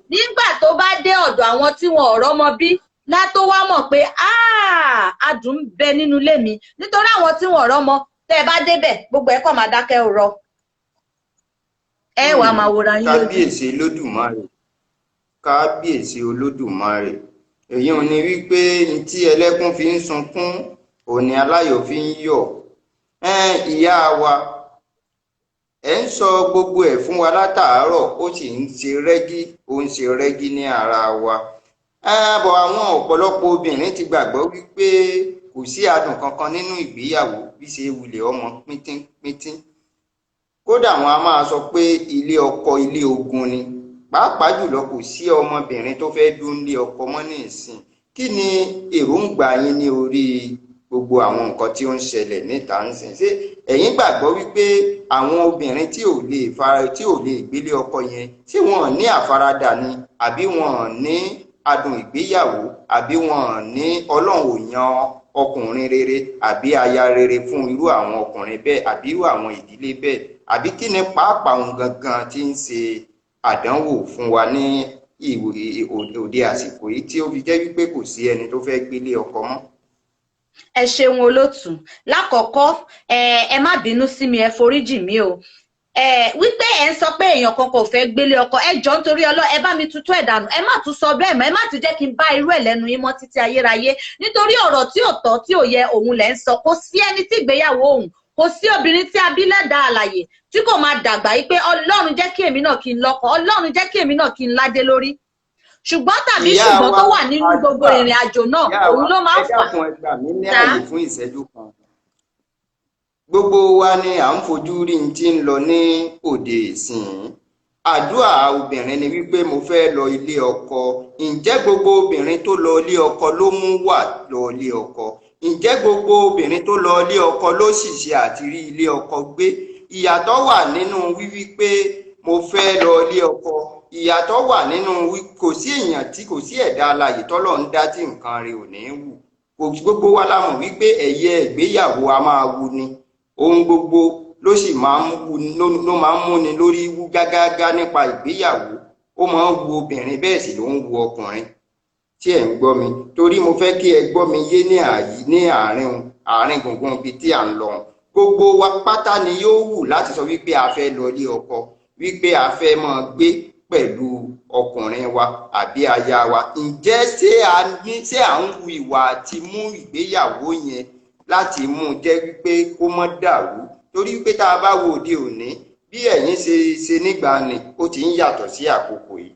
Nígbà tó bá dé ọ̀dọ̀ àwọn tí wọn ò rọ́mọ bí látó wá mọ̀ pé adùn ń bẹ nínú ilé mi, nítorí àwọn tí wọn ò rọ́mọ tẹ́ ẹ bá débẹ̀ gbogbo ẹ̀ kàn máa dákẹ́ ọ̀rọ̀. Ẹ wàá máa wòra yín lójú. Kábíyèsí Olódùmarè, kábíyèsí Olódùmarè, èyí ò ní wípé tí ẹlẹ́kún fi ń sunkún òní aláyọ̀ fi ń yọ̀. Ìyá wa ẹ ń sọ gbogbo ẹ̀ fún wa látàárọ̀, ó sì ń ṣe rẹ́gí, ó ń ṣe rẹ́gí ní ara wa. Bọ̀ àwọn ọ̀pọ̀lọpọ̀ obìnrin ti gbàgbọ́ wípé kò sí adùn kankan nínú ìgbéyàwó bí ṣe wulẹ̀ ọmọ píntín. Kódà wọn a máa sọ pé ilé ọkọ ilé ogun ni, pàápàá jùlọ kò sí ọmọbìnrin tó fẹ́ dún lé ọkọ mọ́ ní ìsìn. Kí ni èròǹgbà yín ní orí gbogbo àwọn nǹkan tí ó ń ṣẹlẹ̀ níta ń sìn? Ṣé ẹ̀yin gbàgbọ́ wípé àwọn obìnrin tí ò lè gbélé ọkọ yẹn tí wọ́n ní àfaradà ni, àbí wọ́n ní adùn ìgbéyàwó, àbí wọ́n ní Ọlọ́run ò yan ọkùnrin rere àbí aya rere fún irú àwọn ọkùnrin bẹ́ẹ̀ àbí irú àwọn ìdílé bẹ́ẹ̀, àbí kí ni pàápàá ohun gangan tí ń ṣe àdánwò fún wa ní òde àsìkò yìí tí ó fi jẹ́ wípé kò sí ẹni tó fẹ́ gbélé ọkọ mọ́? Ẹ ṣeun olótù. Lákọ̀ọ́kọ́ ẹ má bínú sí mi, ẹ foríjì mí o. Wípé ẹ ń sọ pé èèyàn kan kò fẹ́ gbélé ọkọ, ẹ jọ̀ọ́ nítorí Ọlọ́run ẹ bá mi tutù ẹ̀ dànù, ẹ má tún sọ bẹ́ẹ̀ mọ́, ẹ má tún jẹ́ kí n bá irú ẹ̀ lẹ́nu yín mọ́ títí ayérayé, nítorí ọ̀rọ̀ tí ò tọ́ tí ò yẹ òun lẹ̀ ń sọ. Kò sí ẹni tí ìgbéyàwó òun, kò sí obìnrin tí a bí lẹ́dàá àlàyé tí kò máa dàgbà yìí pé Ọlọ́run jẹ́ kí èmi náà kí n lọ́kọ, Ọlọ́run jẹ́ kí èmi náà kí n ládé lórí. Ṣùgbọ́n tàbí ṣùgbọ́n tó wà nínú gbogbo ìrìn àjò náà òun ló máa ń fà. Ẹgbà mi ní àyè fún ìṣẹ́jú kan. Gbogbo wa ni à ń fojú rí ní tí ń lọ ní òde ìsìn. Àdúrà obìnrin ni wípé mo fẹ́ lọ ilé ọkọ. Ǹjẹ́ gbogbo obìnrin tó lọ ilé ọkọ ló mú wà lọ ilé ọkọ? Ǹjẹ́ gbogbo obìnrin tó lọ ilé ọkọ ló sì ṣe àti rí ilé ọkọ gbé? Ìyàtọ̀ wà nínú wíwí pé mo fẹ́ lọ ilé ọkọ. Ìyàtọ̀ wà nínú kò sí èèyàn tí kò sí ẹ̀dá alààyè tọ́lọ́run dá tí nǹkan rẹ̀ ò ní wù. Gbogbo wa la mọ̀ wípé ẹ̀yẹ ìgbéyàwó a máa wù ni. Ohun gbogbo ló sì máa ń múni lórí wú gágágá nípa ìgbéyàwó. Ó máa ń wu obìnrin bẹ́ẹ̀ sì ló ń wu ọkùnrin. Tí ẹ̀ ń gbọ́ mi, torí mo fẹ́ kí ẹ gbọ́ mi yé ní àárín gbùngbùn ibi tí à ń lọ. Gbogbo wa pátá ni yóò wù láti sọ wípé a fẹ́ lọ ilé ọkọ, wípé a fẹ́ máa gbé pẹ̀lú ọkùnrin wa àbí aya wa. Ǹjẹ́ ṣé à ń hu ìwà àti mú ìgbéyàwó yẹn láti mú jẹ́ wípé kó mọ́ dàrú? Torí wípé tá a bá wo òde òní bí ẹ̀yin ṣe nígbà ni ó ti ń yàtọ̀ sí àkókò yìí.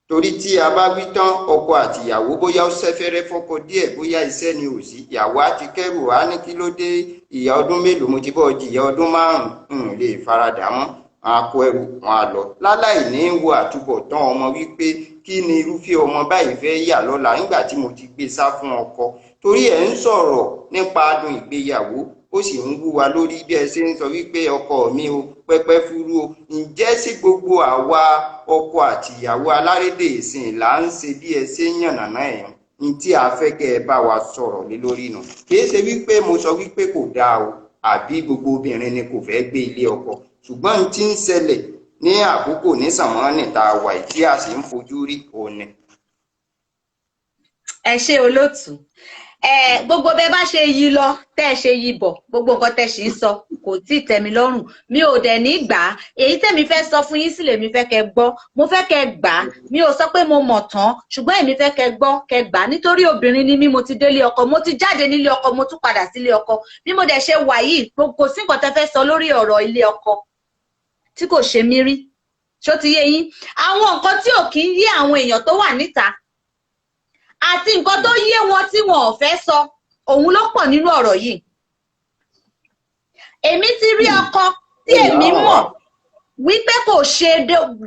Torí tí a bá wí tán ọkọ àti ìyàwó bóyá ó ṣẹ́fẹ́rẹ́ fọ́kọ díẹ̀, bóyá iṣẹ́ ni ò sí, ìyàwó á ti kẹ́rù á ní kí ló dé, ìyá ọdún mélòó mo ti bọ́ jìyà ọdún 5 lè faradà mọ́, akọ ẹrù wọn á lọ láláì ní wo àtúbọ̀tán ọmọ wípé kí ni irúfẹ́ ọmọ báyìí fẹ́ yà lọ́la nígbà tí mo ti gbé sá fún ọkọ. Torí ẹ̀ ń sọ̀rọ̀ nípa adùn ìgbéyàwó, ó sì ń wú wa lórí bí ẹ ṣe ń sọ wípé ọkọ mi o pẹ́pẹ́ fúrú o. Ǹjẹ́ sí gbogbo àwa ọkọ àti ìyàwó alárédè ìsìn là ń ṣe bí ẹ ṣe ń yànnàná ẹ̀? ní tí a fẹ́ kẹ́ ẹ bá wa sọ̀rọ̀ lé lórí nù. Kì í ṣe wípé mo sọ wípé kò dáa o àbí gbogbo obìnrin ni kò fẹ́ gbé ilé ọkọ, ṣùgbọ́n tí ń ṣẹlẹ̀ ní àkókò ní sàmánì tá a wà tí a sì ń fojú rí òní. Ẹ ṣé olóòtú. Gbogbo bẹ bá ṣe yí lọ tẹ́ ṣe yí bọ̀, gbogbo nǹkan tẹ́ ṣì ń sọ kò tí ì tẹ́ mi lọ́rùn. Mi ò dẹ̀ ní gbà á. Èyí tẹ́mi fẹ́ sọ fún yín sílẹ̀ mi fẹ́ kẹ́ gbọ́. Mo fẹ́ kẹ́ gbà á. Mi ò sọ pé mo mọ̀ tán, ṣùgbọ́n èmi fẹ́ kẹ́ gbọ́ kẹ́ gbà á nítorí obìnrin ni mí, mo ti délé ọkọ, mo ti jáde nílé ọkọ, mo tún padà sílé ọkọ. Bí mo dẹ̀ ṣe wà yìí, kò sí nǹkan tẹ́ fẹ́ sọ lórí ọ̀rọ̀ ilé ọkọ tí kò ṣe mí rí. Ṣó ti yé yín? Àwọn nǹkan tí ò kí ń yé àwọn èèyàn tó wà níta àti nǹkan tó yé wọn tí wọn ò fẹ́ sọ, òun ló pọ̀ nínú ọ̀rọ̀ yìí. Èmi ti rí ọkọ tí èmi mọ̀ wípé kò ṣe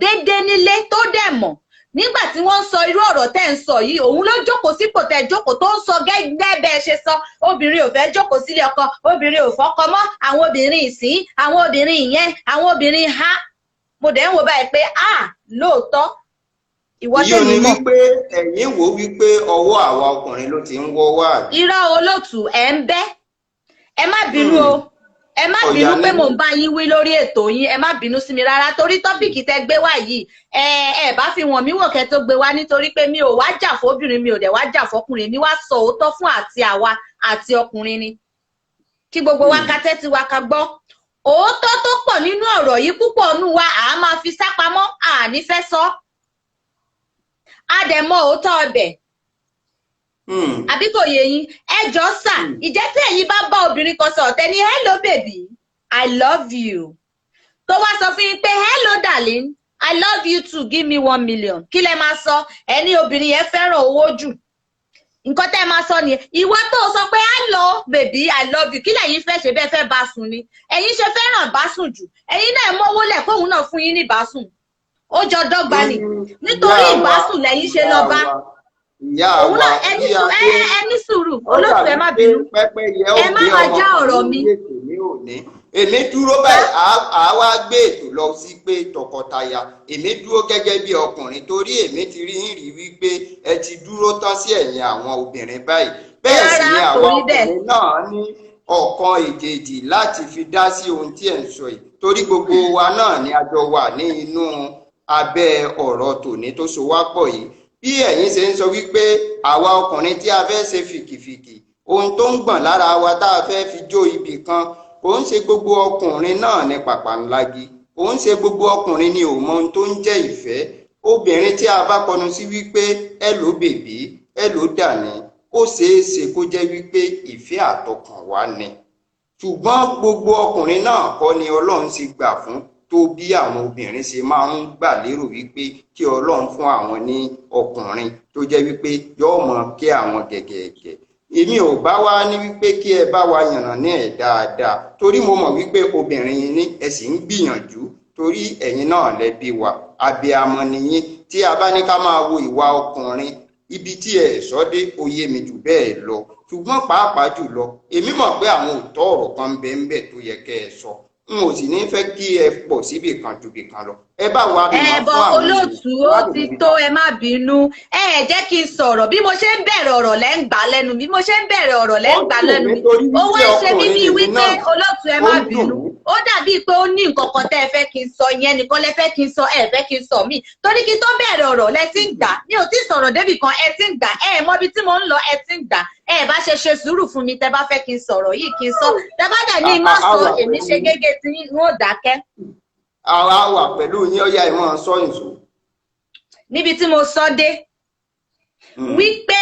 déédéé nílé tó dẹ̀ mọ̀. Nígbà tí wọ́n ń sọ irú ọ̀rọ̀ tẹ́ ń sọ yìí, òun ló jókòó sípò tẹ́ jókòó tó ń sọ gẹ́gẹ́ bẹ́ẹ̀ ṣe sọ. Obìnrin ò fẹ́ jókòó sílé ọkọ, obìnrin ò fọ́kọ mọ́, àwọn obìnrin ìsín, àwọn obìnrin ìyẹn, àwọn obìnrin ha. Mo dẹ̀ ń wo báyìí pé lóòótọ́ ìwọ tẹ́mi mọ̀. Yóò ní wípé ẹ̀yin wò wípé ọwọ́ àwa ọkùnrin ló ti ń wọ́ wá. Irọ́ olóòtú ẹ̀ ń bẹ́. Ẹ má bínú o. Ẹ má bínú pé mò ń bá yín wí lórí ètò yín, ẹ má bínú sí mi rárá torí tọ́pìkì tẹ́ gbé wá yìí ẹ bá fi wọ̀n mí wò kẹ́ tó gbé wá nítorí pé mi ò wá jà fóbìnrin, mi ò dẹ̀ wá jà fọkùnrin, mi wá sọ òótọ́ fún àti àwa àti ọkùnrin ni kí gbogbo wa ká tẹ́tí wa ká gbọ́. Òótọ́ tó pọ̀ nínú ọ̀rọ̀ yìí púpọ̀ nù wa à máa fi sápamọ́ àní fẹ́ sọ. A dẹ̀ mọ òótọ́ ọbẹ̀. Àbí kò yé yín? Ẹ jọ̀ọ́ sà, ìjẹ́ tí ẹ̀yin bá bá obìnrin kan sọ̀rọ̀ tẹ́ ní hello baby, I love you. Tó wá sọ fún yín pé hello darling, I love you too, give me 1 million. Kí lẹ máa sọ? Ẹni obìnrin yẹn fẹ́ràn owó jù. Nǹkan tẹ́ máa sọ nìyẹn. Ìwọ tó sọ pé hello baby, I love you. Kí lẹ̀yin fẹ́ ṣe bẹ́ẹ̀ fẹ́ bá sùn ni? Ẹ̀yin ṣe fẹ́ràn bá sùn jù. Ẹ̀yin náà mọ́wó lẹ̀ kóun náà fún yín ní ìbásùn. Ó jọ dọ́gba ni. Nítorí ìbásùn lẹ́yìn ṣe lọ bá. Òun náà ẹni sùúrù olóòtú ẹ má bínú. Ẹ má máa já ọ̀rọ̀ mi. Èmi dúró báyìí, àwa gbé ètò lọ sí pé tọkọtaya. Èmi dúró gẹ́gẹ́ bí ọkùnrin torí èmi ti rí yín rí wípé ẹ ti dúró tán sí ẹ̀yìn àwọn obìnrin báyìí. Bẹ́ẹ̀ sì ni àwọn ọkùnrin náà ní ọ̀kan èjèèjì láti fi dá sí ohun tí ẹ̀ ń sọ yìí. Torí gbogbo wa náà ni a jọ wà ní inú abẹ́ ọ̀rọ̀ tòní tó so wá pọ̀ yìí. Bí ẹ̀yin ṣe ń sọ wípé àwa ọkùnrin tí a fẹ́ ṣe fìkìfìkì, ohun tó ń gbọ̀n lára wa tá a fẹ́ fi jó ibì kan, kò ń ṣe gbogbo ọkùnrin náà ní pàpàǹlagi, kò ń ṣe gbogbo ọkùnrin ni ò mọ ohun tó ń jẹ́ ìfẹ́. Obìnrin tí a bá kọnu sí wípé ẹ ló bèbí, ẹ ló dàní, ó ṣeé ṣe kó jẹ́ wípé ìfẹ́ àtọkàn wá ni. Ṣùgbọ́n gbogbo ọkùnrin náà kọ́ ni Ọlọ́run ti gbà fún tó bí àwọn obìnrin ṣe máa ń gbà lérò wípé kí Ọlọ́run fún àwọn ní ọkùnrin tó jẹ́ wípé yóò mọ kí àwọn gẹ̀gẹ̀gẹ̀. Èmi ò bá wá ní wípé kí ẹ bá wa yànnà ní ẹ̀ dáadáa torí mo mọ̀ wípé obìnrin yìí ní ẹ sì ń gbìyànjú torí ẹ̀yin náà lẹ bí wa, abiyamọ nìyín. Tí a bá ní ká máa wo ìwà ọkùnrin, ibi tí ẹ sọ dé ó yé mi jù bẹ́ẹ̀ lọ. Ṣùgbọ́n pàápàá jùlọ èmi mọ̀ pé àwọn òótọ́ ọ̀rọ̀ kan bẹ́ẹ̀ tó yẹ kẹ́ ẹ sọ. N ò sì ní fẹ́ kí ẹ pọ̀ síbì kan ju bì kan lọ. Ẹ bá wa bí wọn fún àwọn olóòtú ó ti tó, ẹ má bínú. Jẹ́ kí n sọ̀rọ̀ bí mo ṣe ń bẹ̀rẹ̀ ọ̀rọ̀ lẹ́ ń gbà lẹ́nu, bí mo ṣe ń bẹ̀rẹ̀ ọ̀rọ̀ lẹ́ ń gbà lẹ́nu. Ó wá ṣe mí bíi wípé olóòtú ẹ má bínú. Ó dàbí pé ó ní nǹkan kan tẹ́ ẹ fẹ́ kí n sọ, ìyẹn nìkan lẹ fẹ́ kí n sọ, ẹ fẹ́ kí n sọ mí. Torí kí n tó bẹ̀rẹ̀ ọ̀rọ̀ lẹ ti ń gbà. Mi ò tí sọ̀rọ̀ débì kan ẹ ti ń gbà. Mọ ibi tí mo ń lọ ẹ ti ń gbà. Bá ṣe sùúrù fún mi tẹ́ bá fẹ́ kí n sọ̀rọ̀ yìí kí n sọ. Tẹ́ bá dẹ̀ ní má sọ, èmi ṣe gẹ́gẹ́ tí yín ó dákẹ́. Àwa wà pẹ̀lú yín, ọ̀yá ìmọ̀ sọ ìṣó. Níbi tí mo sọ dé wípé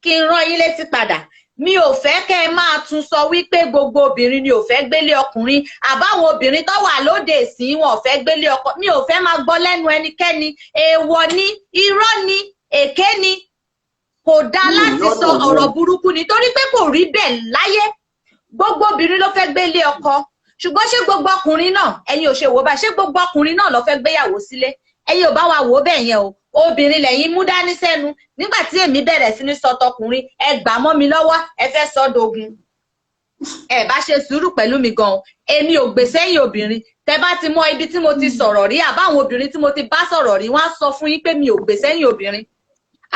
kí n rán yín létí padà, mi ò fẹ́ kẹ́ ẹ máa tún sọ wípé gbogbo obìnrin ni ò fẹ́ gbélé ọkùnrin, àbáwọn obìnrin tó wà lóde ìsìn wọn ò fẹ́ gbélé ọkọ. Mi ò fẹ́ máa gbọ́ lẹ́nu ẹnikẹ́ni. Èèwọ̀ ni, irọ́ ni, èké ni. Kò dáa láti sọ ọ̀rọ̀ burúkú nítorí pé kò rí bẹ́ẹ̀ láyé. Gbogbo obìnrin ló fẹ́ gbélé ọkọ. Ṣùgbọ́n ṣé gbogbo ọkùnrin náà, ẹ̀yin ò ṣe wò bá, ṣé gbogbo ọkùnrin náà ló fẹ́ gbéyàwó sílé? Ẹ̀yin ò bá wa wò bẹ́ẹ̀ yẹn o. Obìnrin lẹ́yìn mú dání sẹ́nu. Nígbà tí èmi bẹ̀rẹ̀ sí ní sọ tọkùnrin, ẹ gbà mọ́ mi lọ́wọ́, ẹ fẹ́ sọ dogun. Ẹ bá ṣe sùúrù pẹ̀lú mi gan. Èmi ò gbè sẹ́yìn obìnrin. Tẹ́ bá ti mọ ibi tí mo ti sọ̀rọ̀ rí, àbáwọn obìnrin tí mo ti bá sọ̀rọ̀ rí, wọ́n á sọ fún yín pé mi ò gbè sẹ́yìn obìnrin.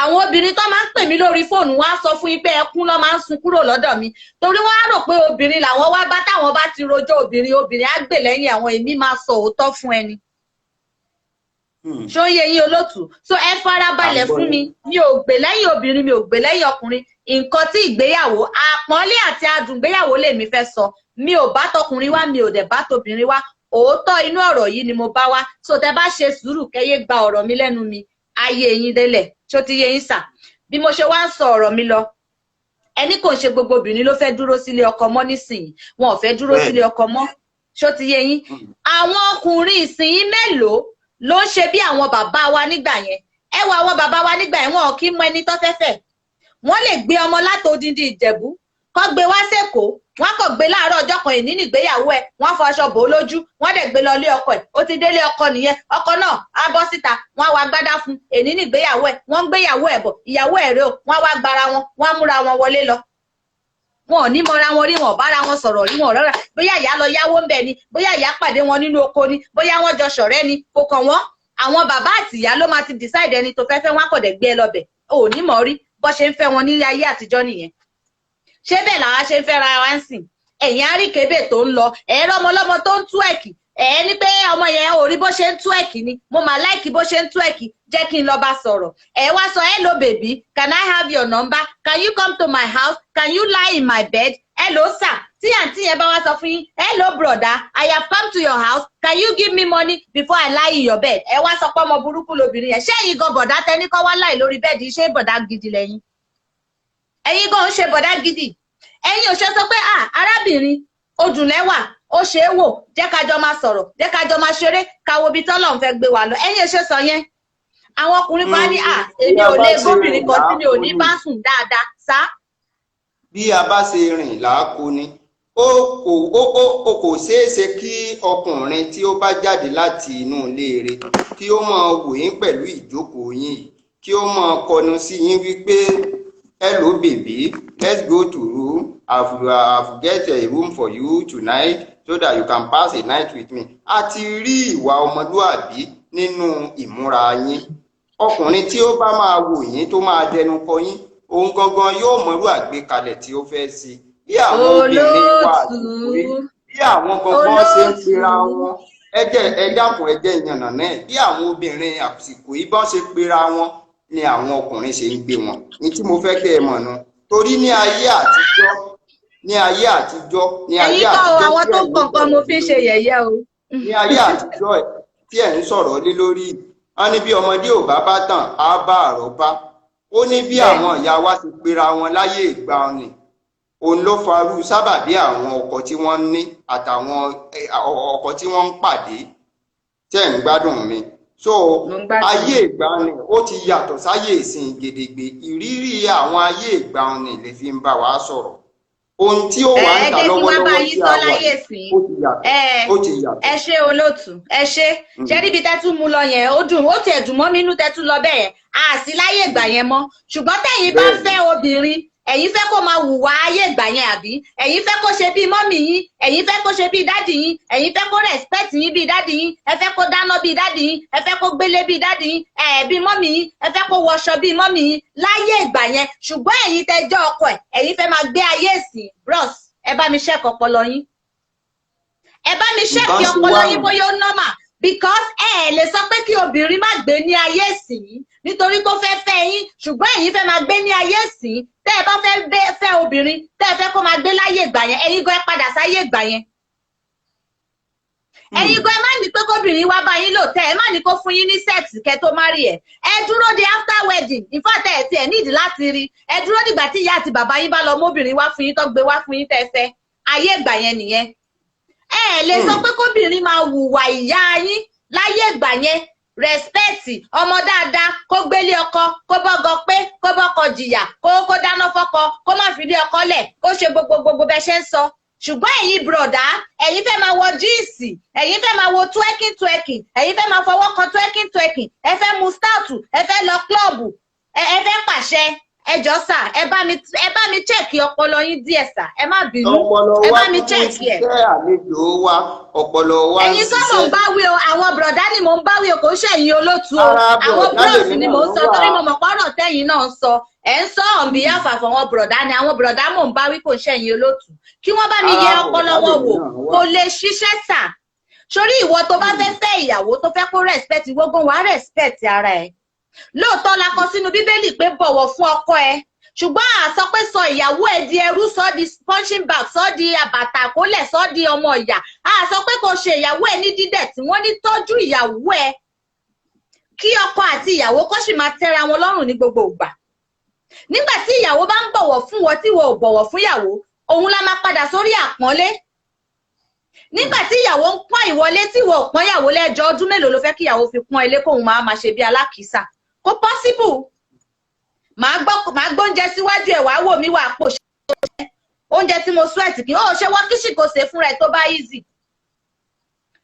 àwọn obìnrin tó máa ń pè mí lórí fóònù wá sọ fún yín pé ẹkún ló máa ń sun kúrò lọ́dọ̀ mi torí wọ́n á rò pé obìnrin làwọn wá bá táwọn bá ti rojọ́ obìnrin á gbè lẹ́yìn àwọn èmi máa sọ òótọ́ fún ẹni. ṣó yẹ yín olótù so ẹ farabalẹ̀ fún mi ò gbè lẹ́yìn obìnrin mi ò gbè lẹ́yìn ọkùnrin nǹkan tí ìgbéyàwó àpọ́nlé àti adùn ìgbéyàwó lèmi fẹ́ sọ mi ò bá tọkùnrin wá mi ò dẹ̀ bá tobìnrin wá òótọ́ inú ọ̀rọ̀ yìí ni mo bá wá so tẹ bá ṣe sùúrù kẹyẹ gba ọ̀rọ̀ mi lẹ́nu mi ayé yín délẹ̀ ṣó ti yé yín sà bí mo ṣe wá ń sọ ọ̀rọ̀ mi lọ ẹni kò ń ṣe gbogbo obìnrin ló fẹ́ dúró sílé ọkọ mọ́ nísìnyí wọn ò fẹ́ dúró sílé ọkọ mọ́ ṣó ti yé yín àwọn ọkùnrin ìsìn mélòó ló ń ṣe bí àwọn bàbá wa nígbà yẹn ẹ wo àwọn bàbá wa nígbà yẹn wọn ò kí mọ ẹni tó fẹ́fẹ́ wọ́n lè gbé ọmọ látòdìdí Ìjẹ̀bú kọ́ gbé wá sẹ́kọ̀ọ́ wọ́n kò gbé láàárọ̀ ọjọ́ kan ìní nígbéyàwó ẹ̀ wọ́n fọ aṣọ bò ó lójú wọ́n dẹ̀ gbé lọ lé ọkọ ẹ̀ ó ti délé ọkọ nìyẹn ọkọ náà á bọ́ síta wọ́n wá gbádá fún èní nígbéyàwó ẹ̀ wọ́n ń gbéyàwó ẹ̀ bọ̀ ìyàwó ẹ̀ rẹ̀ o wọ́n wá gbára wọn wọ́n múra wọn wọlé lọ wọn ò ní mọra wọn rí wọn ò bára wọn sọ̀rọ̀ rí wọn rárá bóyá ìyá lọ yáwó ń bẹ ni bóyá ìyá pàdé wọn nínú oko ni bóyá wọn jọ ṣọ̀rẹ́ ni kò kàn wọ́n àwọn bàbá àti ìyá ló máa ti decide ẹni tó fẹ́ fẹ́ wọn kò dẹ̀ gbé ẹ lọ bẹ̀ ò ní mọ̀ rí bó ṣe ń fẹ́ wọn ní ayé àtijọ́ nìyẹn ṣé bẹ́ẹ̀ làwa ṣe ń fẹ́ ra wa ń sìn ẹ̀yìn àríkébè tó ń lọ ẹ̀rọ ọmọlọ́mọ tó ń tú ẹ̀kì ẹ̀ ní pé ọmọ yẹn ò rí bó ṣe ń tú ẹ̀kì ni mo mà láìkì bó ṣe ń tú ẹ̀kì jẹ́ kí n lọ bá sọ̀rọ̀ ẹ̀ wá sọ hello baby can I have your number can you come to my house can you lie in my bed hello sir tí àǹtí yẹn bá wá sọ fún yín hello brother I have come to your house can you give me money before I lie in your bed ẹ wá sọ pé ọmọ burúkú lobìnrin yẹn ṣé ẹ̀yin gan bọ̀dá tẹni kọ́ wá láì lórí bẹ́ẹ̀dì ṣé bọ̀dá gidi lẹ́yìn ẹ̀yin gan ń ṣe bọ̀dá gidi ẹ̀yin ò ṣe sọ pé arábìnrin odùnlẹ́wà ó ṣe é wò jẹ́ ká jọ máa sọ̀rọ̀ jẹ́ ká jọ máa ṣeré káwo ibi tọ́lọ́run fẹ́ gbé wa lọ ẹ̀yin ò ṣe sọ yẹn àwọn ọkùnrin kan ní èmi ò lè gómìnrin kan tí mi ò ní bá sùn dáadáa sá. bí a bá ṣe rìn làákò ni ó kò ṣeé ṣe kí ọkùnrin tí ó bá jáde láti inú ilé rẹ̀ kí ó máa wò yín pẹ̀lú ìjókòó yín kí ó máa kọnu sí yín wípé hello baby let's go to room I've get a room for you tonight so that you can pass a night with me a ti rí ìwà ọmọlúàbí nínú ìmúra yín ọkùnrin tí ó bá máa wò yín tó máa dẹnu kọ yín òun gangan yóò mọrú àgbékalẹ̀ tí ó fẹ́ sí bí àwọn obìnrin wà lórí bí àwọn gangan ṣe ń pera wọn ẹ dákun ẹ jẹ́ ìyànnà náà bí àwọn obìnrin àsìkò yìí bá ṣe pera wọn ni àwọn ọkùnrin ṣe ń gbé wọn ní tí mo fẹ́ kẹ́ ẹ mọ̀ nù torí ní ayé àtijọ́ ní ayé àtijọ́ àwọn tó kọ̀ọ̀kan mo fi ń ṣe yẹ̀yẹ́ o ní ayé àtijọ́ tí ẹ̀ ń sọ̀rọ̀ lé lórí wọn ní bí ọmọdé ò bá bá tàn á bá àrọ́bá ó ní bí àwọn ìyá wa ti pera wọn láyé ìgbà ni òun ló farú sábàbí àwọn ọkọ tí wọ́n ní àtàwọn ọkọ tí wọ́n ń pàdé tẹ́ ń gbádùn mi so ayé ìgbàanì ó ti yàtọ̀ sáyé ìsìn gedegbe ìrírí àwọn ayé ìgbàanì lè fi ń bá wa sọ̀rọ̀ ohun tí ó wà ń ta lọ́wọ́lọ́wọ́ tí a wà ó ti yàtọ̀. ẹ ṣé olóòtú ẹ ṣé ṣe níbi tẹ́tú mu lọ yẹn ó dùn ó tiẹ̀ dùn mọ́ mi inú tẹ́tú lọ bẹ́ẹ̀ yẹn àti láyé ìgbà yẹn mọ́ ṣùgbọ́n tẹ̀yin bá fẹ́ obìnrin ẹ̀yin fẹ́ kó máa hùwà ayé ìgbà yẹn àbí ẹ̀yin fẹ́ kó ṣe bíi mọ́mì yín ẹ̀yin fẹ́ kó ṣe bíi dádì yín ẹ̀yin fẹ́ kó respect yín bíi dádì yín ẹ fẹ́ kó dáná bíi dádì yín ẹ fẹ́ kó gbélé bíi dádì yín bíi mọ́mì yín ẹ fẹ́ kó wọṣọ bíi mọ́mì yín láyé ìgbà yẹn ṣùgbọ́n ẹ̀yin tẹ́ jẹ́ ọkọ ẹ̀ ẹ̀yin fẹ́ máa gbé ayé ìsìn bros ẹ bá mi ṣẹ́ẹ̀kì ọpọlọ yín ẹ bá mi ṣẹ́ẹ̀kì ọpọlọ yín bóyá ó normal because ẹ lè sọ pé kí obìnrin má gbé ní ayé ìsìn nítorí kó fẹ́ fẹ́ yín ṣùgbọ́n ẹ̀yin fẹ́ máa gbé ní ayé ìsìn tẹ́ ẹ bá fẹ́ obìnrin tẹ́ ẹ fẹ́ kó máa gbé láyé ìgbà yẹn ẹ̀yin gan ẹ padà sáyé ìgbà yẹn ẹ̀yin gan ẹ má ní pé kóbìnrin wá bá yín lò tẹ́ ẹ má ní kó fún yín ní sex kẹ́ tó má rí ẹ dúró de after wedding in fact ẹ tiẹ̀ nídìí láti rí ẹ dúró dìgbà tí ìyá àti bàbá yín bá lọ móbìnrin wá fún yín tó gbé wá fún yín tẹ́ ẹ fẹ́ ayé ìgbà yẹn nìyẹn ẹ lè sọ pé kóbìnrin máa hùwà ìyá yín láyé ìgbà yẹn respect ọmọ dáadáa kó gbélé ọkọ kó bọ́gọ pé kó bọ́kọ jìyà kó dáná fọ́kọ kó má fi lé ọkọ lẹ̀ kó ṣe gbogbo bẹ ṣe ń sọ ṣùgbọ́n ẹ̀yin bùrọ̀dá ẹ̀yin fẹ́ máa wọ jíìsì ẹ̀yin fẹ́ máa wo twerking ẹ̀yin fẹ́ máa fọwọ́ kan twerking ẹ fẹ́ mu stout ẹ fẹ́ lọ klọ́ọ̀bù ẹ fẹ́ pàṣẹ ẹ jọ̀ọ́ sà, ẹ bá mi chẹ́ẹ̀kì ọpọlọ yín díẹ̀ sà, ẹ má bínú, ọpọlọ ẹ wa bá mi kúkú chẹ́ẹ̀kì ẹ̀. ṣiṣẹ́, àlejò wa ọpọlọ wa ń Ẹ̀yin kọ́ mò ń ṣiṣẹ́. bá wí o, àwọn bùrọ̀dá ni mò ń bá wí o, kò ń ṣẹ̀yin olótùú o. Ara Àwọn bùrọ̀dá bros lèmi ni náà mò ń ló sọ, wà. torí mo mọ̀ pọ́nrọ̀ tẹ́yin náà ń sọ. Ẹ̀ ń sọ on behalf of àwọn bùrọ̀dá ni, àwọn bùrọ̀dá mò ń bá wí, kò ń ṣẹ̀yin olótùú. Kí wọ́n bá mi yẹ Ara ọpọlọ bùrọ̀dá wọn lèmi wò, náà wà. kò lè ṣiṣẹ́ sà. Sórí ìwọ tó bá fẹ́ fẹ́ ìyàwó tó fẹ́ kó respect gbogbo wa respect ara ẹ̀. Lóòótọ́ la kọ sínú Bíbélì pé bọ̀wọ̀ fún ọkọ ẹ, ṣùgbọ́n a sọ pé sọ ìyàwó ẹ di ẹrú, sọ di punching bag, sọ di àbàtà àkólẹ̀, sọ di ọmọ ìyà. A sọ pé kò ṣe ìyàwó ẹ ní dídẹ̀ tí wọ́n ní tọ́jú ìyàwó ẹ kí ọkọ àti ìyàwó kó sì máa tẹ́ra wọn lọ́rùn ní gbogbo ìgbà. Nígbà tí ìyàwó bá ń bọ̀wọ̀ fún wọn tí wọn ò bọ̀wọ̀ fún ìyàwó, òun la máa padà sórí àpọ́nlé. Nígbà tí ìyàwó ń pọ́n ìwọlé tí wọn ò pọ́n ìyàwó lẹ́jọ́, ọdún mélòó ló fẹ́ kí ìyàwó fi pọ́n ilé kóun máa ṣe bí alákìísà? Kò possible. Màá gbóúnjẹ síwájú ẹ̀ wá wò mí wà pò ṣe oúnjẹ tí mo sweat kí ó ṣe wọ́n kíṣì kò ṣe fúnra ẹ̀ tó bá easy.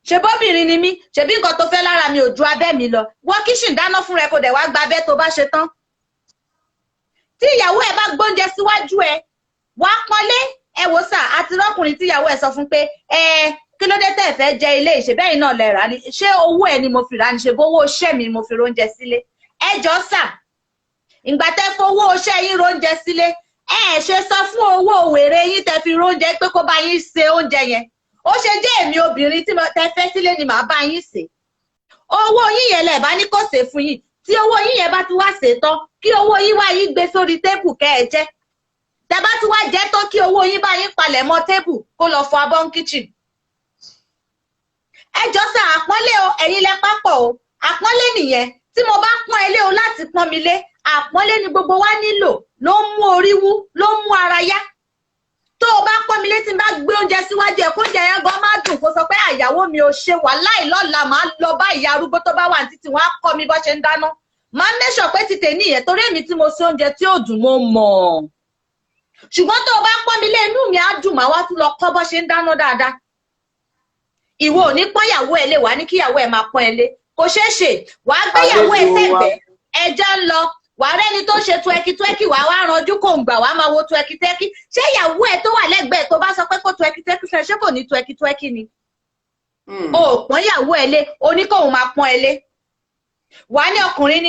Ṣe bóbìnrin ni mí, ṣebí nǹkan tó fẹ́ lára mi ò ju abẹ́ mi lọ. Wọ́n kíṣì ń dáná fúnra ẹ̀ kó dẹ̀ wá gba abẹ́ tó bá ṣe tán. Tí ìyàwó ẹ̀ bá gbóúnjẹ síwájú ẹ̀, wá pọ́nlé. Ẹ wò sà, àti rọ́kùnrin tí ìyàwó ẹ̀ sọ fún pé kí ló dé tẹ́ fẹ́ jẹ ilé ìṣèbẹ́yìn náà lẹ rà ni, ṣé owó ẹ̀ ni mo fi rà ni, ṣe bówó iṣẹ́ mi mo fi róúnjẹ sílé. Ẹ jọ̀ọ́ sà, ìgbà tẹ́ fowó iṣẹ́ yín róúnjẹ sílé, ẹ ṣe sọ fún owó wèrè yín tẹ́ fi róúnjẹ pé kó bá yín ṣe oúnjẹ yẹn. Ó ṣe jẹ́ èmi obìnrin tí tẹ́ fẹ́ sílé ni màá bá yín ṣe. Owó yín yẹn lẹ bá ní kó ṣe fún yín, tí owó yín yẹn bá ti wá ṣe tán, kí owó yín wá yín gbé sórí tébù kẹ́ ẹ jẹ. Tẹ́ bá ti wá jẹ tán, kí owó yín bá yín palẹ̀ mọ́ tébù kó lọ fọ abọ́ ní kitchen. Ẹ jọ̀ọ́ sà, àpọ́nlé o, ẹ̀yin lẹ pápọ̀ o, àpọ́nlé nìyẹn. Tí mo bá pọ́n ilé o láti pọ́n mi lé, àpọ́nlé ni gbogbo wa nílò, ló ń mú orí wú, ló ń mú ara yá. Tó o bá pọ́n mi lé tí n bá gbé oúnjẹ síwájú ẹ̀ kó jẹ yẹn gan má dùn, kó sọ pé àyàwó mi ò ṣe wàláì lọ́la, máa lọ bá ìyá arúgbó tó bá wà ní títì, wọ́n á kọ́ mi bó ṣe ń dáná. Máa make sure pé ti tèmi yẹn, torí èmi tí mo ṣe oúnjẹ tí ò dùn mo mọ̀. Ṣùgbọ́n tó o bá pọ́n mi lé, inú mi á dùn, máa wá tún lọ kọ́ bó ṣe ń dáná dáadáa. Ìwọ ò ní pọ́n ìyàwó ẹ lé, wàá ní kí ìyàwó ẹ máa pọ́n ẹ lé. Kò ṣeé ṣe, wàá gbé ìyàwó ẹ sẹ́gbẹ̀ẹ́, ẹjọ́ ń lọ, wàá rẹ́ni tó ṣe tuẹkitúẹkì, wàá wá ranjú kò ń gbà, wàá máa wo tuẹkitúẹkì. Ṣé ìyàwó ẹ tó wà lẹ́gbẹ̀ẹ́ tó bá sọ pé kó tuẹkitúẹkì fẹ́, ṣé kò ní tuẹkitúẹkì ni? O ò pọ́n ìyàwó ẹ lé, o ní kóun máa pọ́n ẹ lé. Wàá ní ọkùnrin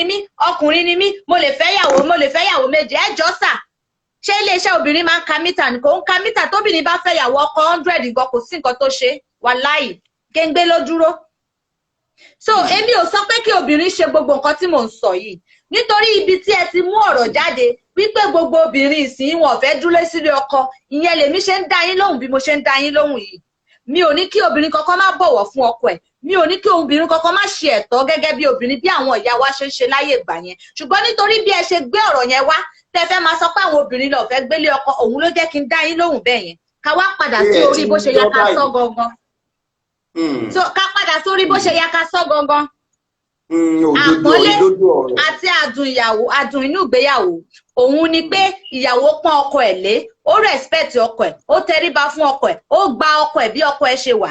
ni mí, mo lè fẹ́ ìyàwó méje. Ẹ jọ̀ọ́ sà, ṣé iléeṣẹ́ obìnrin máa ń ka mítà ni? Kò ń ka mítà. Tóbìnrin bá fẹ́ ìyàwó ọkọ 100 gan, kò sí nǹkan tó ṣe, wàláì kéńgbé ló dúró. So èmi ò sọ pé kí obìnrin ṣe gbogbo nǹkan tí mò ń sọ yìí, nítorí ibi tí ẹ ti mú ọ̀rọ̀ jáde wípé gbogbo obìnrin ìsìn wọn fẹ́ dúró sílé ọkọ, ìyẹn lèmi ṣe ń dá yín lóhùn bí mo ṣe ń dá yín lóhùn yìí. Mi ò ní kí obìnrin kankan má bọ̀wọ̀ fún ọkọ ẹ̀, mi ò ní kí obìnrin kankan má ṣe ẹ̀tọ́ gẹ́gẹ́ bí obìnrin bí àwọn ìyá wa ṣe ń ṣe láyé ìgbà yẹn. Ṣùgbọ́n nítorí bí ẹ ṣe gbé ọ̀rọ̀ yẹn wá, tẹ́ fẹ́ máa sọ pé àwọn obìnrin ló fẹ́ gbélé ọkọ, òun ló jẹ́ kí n dá yín lóhùn bẹ́ẹ̀ yẹn. Ká wá padà sí orí bó ṣe yẹ ká sọ gangan. So ká padà sórí bó ṣe yẹ ká sọ gangan. Àpọ́nlé àti adùn inú ìgbéyàwó, òun ni pé ìyàwó pọ́n ọkọ ẹ̀ lé, ó respect ọkọ ẹ̀, ó tẹríba fún ọkọ ẹ̀, ó gba ọkọ ẹ̀ bí ọkọ ẹ̀ ṣe wà.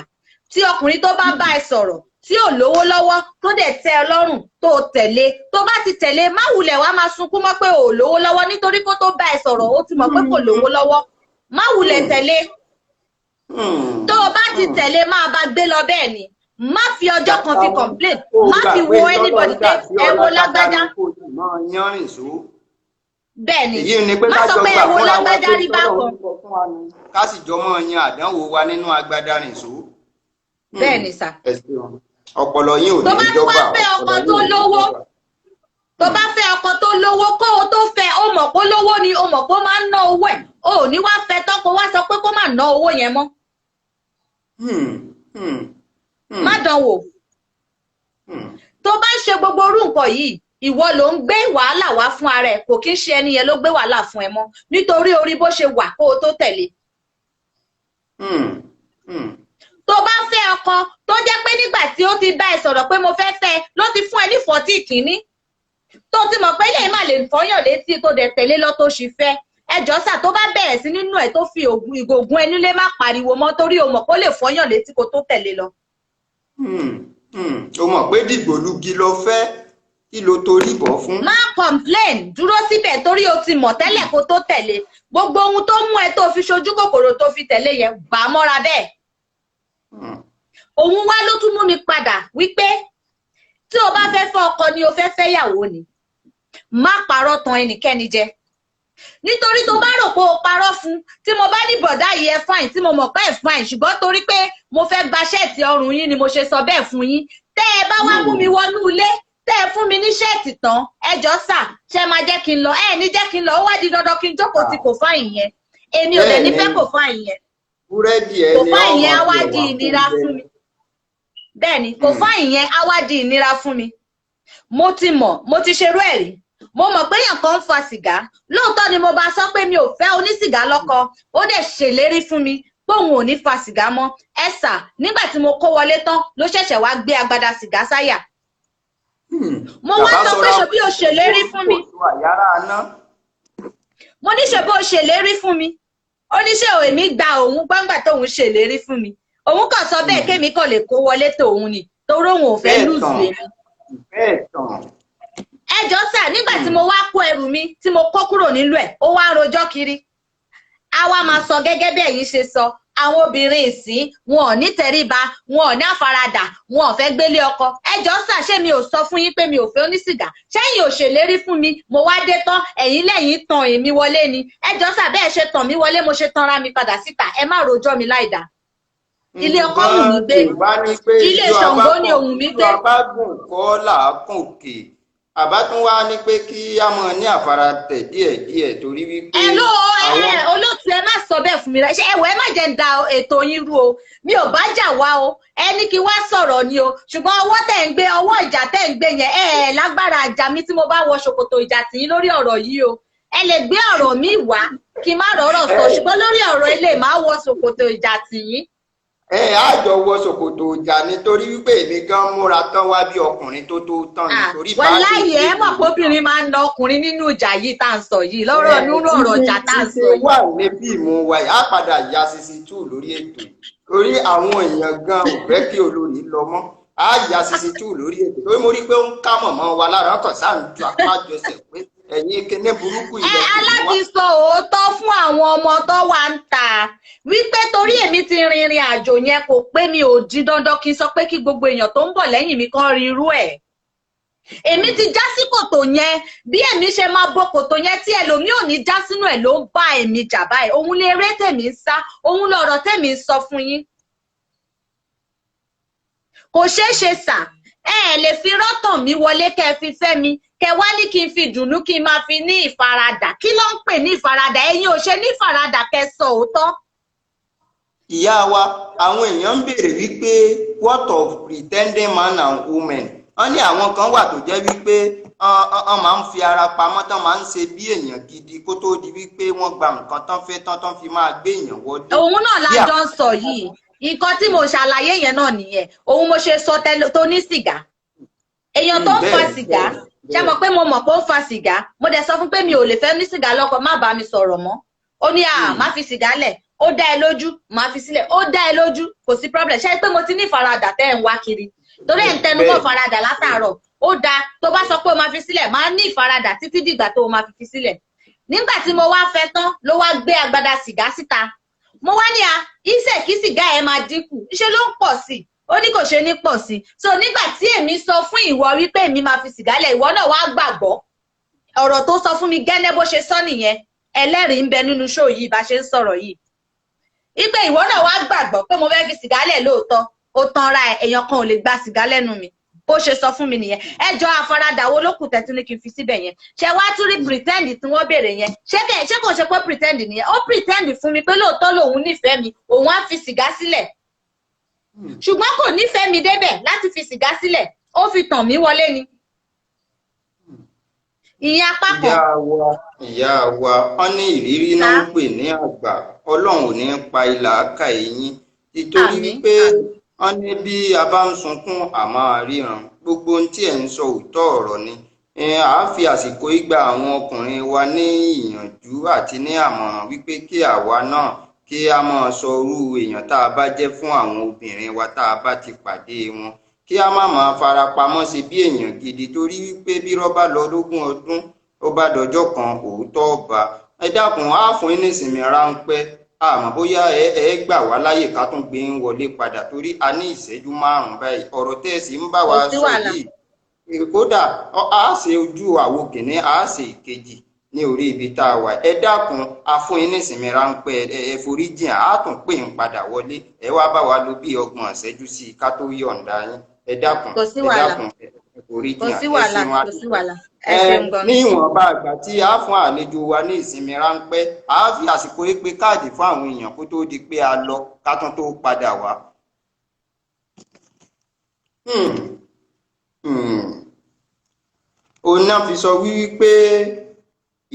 Tí ọkùnrin tó bá bá ẹ sọ̀rọ̀ tí ò lówó lọ́wọ́ tó dẹ̀ tẹ́ ẹ lọ́rùn tó tẹ̀lé, tó bá ti tẹ̀lé, má wulẹ̀ wá máa sunkún mọ́ pé ò lówó lọ́wọ́, nítorí kó tó bá ẹ sọ̀rọ̀ ó ti mọ̀ pé kò lówó lọ́wọ́. Má wulẹ̀ tẹ̀lé. Tó o bá ti tẹ̀lé, máa bá gbé lọ bẹ́ẹ̀ ni. Má fi ọjọ́ kan fi complain, má fi wo anybody pé ẹ wo lágbájá. Bẹ́ẹ̀ni, má sọ pé ẹ wo lágbájá rí bákan. Ká sì jọ mọ́ yan àdánwò wa nínú agbádá rìn só. Bẹ́ẹ̀ni sà. Ọpọlọ yín ò ní Tó jọba. bá fẹ́ ọkọ tó lówó, tó bá fẹ́ ọkọ tó lówó, kó o tó fẹ́, o mọ̀ pé lówó ni, o mọ̀ pé ó máa ń ná owó ẹ̀, o ò ní wá fẹ́ tán kó wá sọ pé kó má ná owó yẹn mọ́. Má dánwò. Tó bá ń ṣe gbogbo orú nǹkan yìí, ìwọ ló ń gbé wàhálà wá fún ara ẹ̀, kò kí ń ṣe ẹni yẹn ló gbé wàhálà fún ẹ mọ́, nítorí orí bó ṣe wà kó o tó tẹ̀lé. Tó bá fẹ́ ọkọ tó jẹ́ pé nígbà tí ó ti bá ẹ sọ̀rọ̀ pé mo fẹ́ fẹ́ ló ti fún ẹ ní 40 kìíní, tó ti mọ̀ pé lè má lè fọyàn létí tó dẹ̀ tẹ̀lé lọ tó ṣì fẹ́. Ẹ jọ̀ọ́ sà, tó bá bẹ̀rẹ̀ sí nínú ẹ̀ tó fi ìgò ògùn ẹnu lé, má pariwo mọ́, torí o mọ̀ pé ó lè fọyàn létí kó tó tẹ̀lé lọ. O mọ̀ pé dìgbòlugi ló fẹ́. kí ló torí bọ̀ fún. má complain, dúró síbẹ̀ torí o ti mọ̀ tẹ́lẹ̀ kó tó tẹ̀lé. Gbogbo ohun tó mú ẹ tó fi ṣojú kòkòrò tó fi tẹ̀lé yẹn gbà mọ́ra bẹ́ẹ̀. Òun wá ló tún mú mi padà wípé tí o bá fẹ́ fẹ́ ọkọ ni o fẹ́ fẹ́ yàwó ni, má parọ́ tan ẹnikẹ́ni jẹ. Nítorí tó bá rò pé o parọ́ fún, tí mo bá ní bọ̀dá yìí ẹ fine, tí mo mọ̀ pé ẹ fine, ṣùgbọ́n torí pé mo fẹ́ gba ṣẹ́ẹ̀tì ọrùn yín ni mo ṣe sọ bẹ́ẹ̀ fún yín. Tẹ́ ẹ bá wá mú mi wọnú ilé, tẹ́ ẹ fún mi ní ṣẹ́ẹ̀tì tán, ẹ jọ̀ọ́ sà, ṣé máa jẹ́ kí n lọ? Ẹ ní jẹ́ kí n lọ, ó wá di dandan kí n jókòó tí kò fáìn yẹn. Èmi ò dẹ̀ ní fẹ́ kò fáìn yẹn. Búrẹ́dì ẹ Kò ni fáìn yẹn á ọmọ wá tiẹ̀ di wà ìnira fún fún mi. Bẹ́ẹ̀ni, kò fáìn yẹn á wá di ìnira fún mi. Mo ti mọ̀, mo ti ṣerú ẹ̀ rí. Mo mọ̀ pé èèyàn kan ń fa sìgá. Lóòótọ́ ni mo bá sọ pé mi ò fẹ́ onísìgá lọ́kọ. Ó dẹ̀ ṣèlérí fún mi pé òun ò ní fa sìgá mọ́. Ẹ sà, nígbà tí mo kó wọlé tán ló ṣẹ̀ṣẹ̀ wá gbé agbada sìgá sáyà. Mo wá sọ pé ṣebí o ṣèlérí fún mi. Mo ní ṣebí o ṣèlérí fún mi. Ó ní ṣé èmi gba òun gbangba tóun ṣèlérí fún mi. Òun kàn sọ bẹ́ẹ̀ kémi kàn lè kó wọlé tòun ni. Torí òun ò fẹ́ lùzù èmi. Ẹ jọ̀ọ́ sà, nígbà tí mo wá kó ẹrù mi tí mo kó kúrò nílùú ẹ̀, ó wá rojọ́ kiri. A wá máa sọ gẹ́gẹ́ bí ẹ̀yin ṣe sọ, àwọn obìnrin ìsín wọn ò ní tẹríba, wọn ò ní àfaradà, wọn ò fẹ́ gbélé ọkọ. Ẹ jọ̀ọ́ sà, ṣé mi ò sọ fún yín pé mi ò fẹ́ onísìgá? Ṣẹ́yìn ò ṣèlérí fún mi, mo wá dé tán, ẹ̀yin lẹ́yìn tan èmi wọlé ni. Ẹ jọ̀ọ́ sà, bẹ́ẹ̀ ṣe tàn mí wọlé, mo ṣe tanra mi padà síta. Ẹ má rojọ́ mi láìdá. Ilé ọkọ wù mí gbé, ilé Ṣàngó ni òun mi gbé. Abágùn kọ́ làákùn òkè. Àbá tún wá ní pé kí á mọ ní àfaratẹ̀ díẹ̀díẹ̀ torí wípé. Olóòtú ẹ má sọ bẹ́ẹ̀ fún mi rẹ. Ṣé ẹwọ ẹ má jẹ́ ń da ètò yín rú o. Mi ò bá jà wá o. Ẹ ní kí wá sọ̀rọ̀ ni o. Ṣùgbọ́n ọwọ́ tẹ̀ ń gbé, ọwọ́ ìjà tẹ̀ ń gbé yẹn, lágbára àjà mi tí mo bá wọ ṣòkòtò ìjà tì yín lórí ọ̀rọ̀ yìí o. Ẹ lè gbé ọ̀rọ̀ mi wá kí n má rọ̀rọ̀ sọ, ṣùgbọ́n lórí ọ̀rọ̀ ilé má wọ ṣòkòtò ìjà tì yín. Àjọ wọ ṣòkòtò ìjà nítorí wípé èmi gan múra tán wá bí ọkùnrin tó tán nítorí bá láyé ẹ mọ̀ pé obìnrin máa ń na ọkùnrin nínú ìjà yìí tá à ń sọ yìí lọ́rọ̀ nínú ọ̀rọ̀ ìjà tá à ń sọ yìí. wà ní fíìmù wa yìí á padà ya sisi2 lórí ètò torí àwọn èèyàn gan ò fẹ́ kí olórí lọ mọ́ á ya sisi2 lórí ètò torí mo rí pé ó ń ká mọ̀mọ́ wa lára ọkọ̀ sáà ń ju apá jọsẹ̀ pé ẹ̀yin kíní burúkú ilẹ̀ tó wá. Aláti sọ òótọ́ fún àwọn ọmọ tó wà ń ta wípé torí èmi ti rìnrìn àjò yẹn kò pé mi ò di dandan kí n sọ pé kí gbogbo èèyàn tó ń bọ̀ lẹ́yìn mi kàn rí irú ẹ̀. Èmi ti já sí kòtò yẹn bí èmi ṣe máa bọ kòtò yẹn tí ẹlòmíì ò ní já sínú ẹ̀ ló ń bá èmi jà báyìí. Òun lè eré tèmi ń sá, òun lọ̀rọ̀ tèmi ń sọ fún yín. Kò ṣeé ṣe sà, ẹ lè fi rọ́tàn mi wọlé kẹ́ fi fẹ́ mi kẹ́ wá ní kí n fi dùnnú kí n máa fi ní ìfaradà. Kí ló ń pè ní ìfaradà? Ẹ̀yin ò ṣe ní ìfaradà kẹ́ sọ òótọ́. Ìyá wa, àwọn èèyàn ń béèrè wípé what of pretending man and woman? Wọ́n ní àwọn kan wà tó jẹ́ wípé wọ́n máa ń fi ara pamọ́ tán máa ń ṣe bí èèyàn gidi kó tó di wípé wọ́n gba nǹkan tán fẹ́ tán fi máa gbé èèyàn wọlé. Òun náà lájọ ń sọ yìí. Nǹkan tí mo ṣàlàyé yẹn náà nìyẹn. Òun mo ṣe sọ tó ní sìgá. Èèyàn tó ń fa sìgá, ṣé mọ̀ pé mo mọ̀ pé ó ń fa sìgá. Mo dẹ̀ sọ fún pé mi ò lè fẹ́ ní sìgá lọ́kọ, má bá mi sọ̀rọ̀ mọ́. Ó ní má fi sìgá lẹ̀. Ó dá ẹ lójú, má fi sílẹ̀. Ó dá ẹ lójú, kò sí problem. Ṣé pé mo ti ní ìfaradà tẹ́ ẹ̀ ń wá kiri? Torí ẹ̀ ń tẹnu mọ́ ìfaradà látàárọ̀. Ó dáa tó bá sọ pé o máa fi sílẹ̀, máa ní ìfaradà títí dìgbà tó o máa fi sílẹ̀. Nígbà tí mo wá fẹ́ tán ló wá gbé agbada sìgá síta. Mo wá ní ìṣe kí sìgá ẹ máa dínkù, ṣe ló ń pọ̀ sí i. Ó ní kò ṣe ní pọ̀ sí i. So nígbà tí èmi sọ fún ìwọ wípé èmi máa fi sìgá lẹ̀, ìwọ náà wá gbàgbọ́. Ọ̀rọ̀ tó sọ fún mi gẹ́lẹ́ bó ṣe sọ nìyẹn. Ẹlẹ́rìí ń bẹ nínú show yìí bá ṣe ń sọ̀rọ̀ yìí. Ipe ìwọ náà wá gbàgbọ́ pé mo fẹ́ fi sìgá lẹ̀ lóòótọ́. Ó tanra ẹ̀, èèyàn kan ò lè gba sìgá lẹ́nu mi. Bó ṣe sọ fún mi nìyẹn. Ẹ jọ àfaradà wo ló kù tẹ́tí ní kí n fi síbẹ̀ yẹn? Ṣé wá tún rí pretend tí wọ́n béèrè yẹn? Ṣé kò ṣe pé pretend nìyẹn? Ó pretend fún mi pé lóòótọ́ lòun nífẹ̀ẹ́ mi, òun á fi sìgá sílẹ̀. Ṣùgbọ́n kò nífẹ̀ẹ́ mi débẹ̀ láti fi sìgá sílẹ̀. Ó fi tàn mí wọlé ni. Ìyẹn apá kan. Ìyá wa, wọ́n ní ìrírí náà ń pè ní àgbà. Ọlọ́run ò ní pa ilà áká eyín. Nítorí wípé wọ́n ní bí a bá ń sunkún àmọ́ ríran gbogbo ohun tí ẹ̀ ń sọ òótọ́ ọ̀rọ̀ ni. A fi àsìkò ìgbà àwọn ọkùnrin wa ní ìyànjú àti ní àmọ̀ràn wípé kí àwa náà kí a máa sọ irú èèyàn tá a bá jẹ́ fún àwọn obìnrin wa tá a bá ti pàdé wọn kí a má máa fara pamọ́ sí bí èèyàn gidi, torí wípé bí rọ́bà lọ lógún ọdún ó bá dọjọ́ kan òótọ́ ọba. Ẹ dákun á fún yín ní ìsinmi ráńpẹ́, àmọ́ bóyá ẹ gbà wá láyè ká tún gbé ń wọlé padà, torí a ní ìṣẹ́jú 5 báyìí. ọ̀rọ̀ tẹ́ẹ̀sì ń bá wa sọ yìí kódà a ṣe ojú àwo kìíní a ṣe ìkejì ní orí ibi tá a wà. Ẹ dákun a fún yín ní ìsinmi ráńpẹ́, ẹ foríjìn, á tún pè ń padà wọlé, ẹ wá bá wa lò bí 30 ìṣẹ́jú sí i ká tó yọ̀ǹda yín. Ẹ dákun ẹ foríjìn, ẹ ṣeun. Ní ìwọ̀nba àgbà tí a fún àlejò wa ní ìsinmi ráńpẹ́, a fi àsìkò yìí pé káàdì fún àwọn èèyàn kó tó di pé a lọ ká tún tó padà wá. Òun náà fi sọ wípé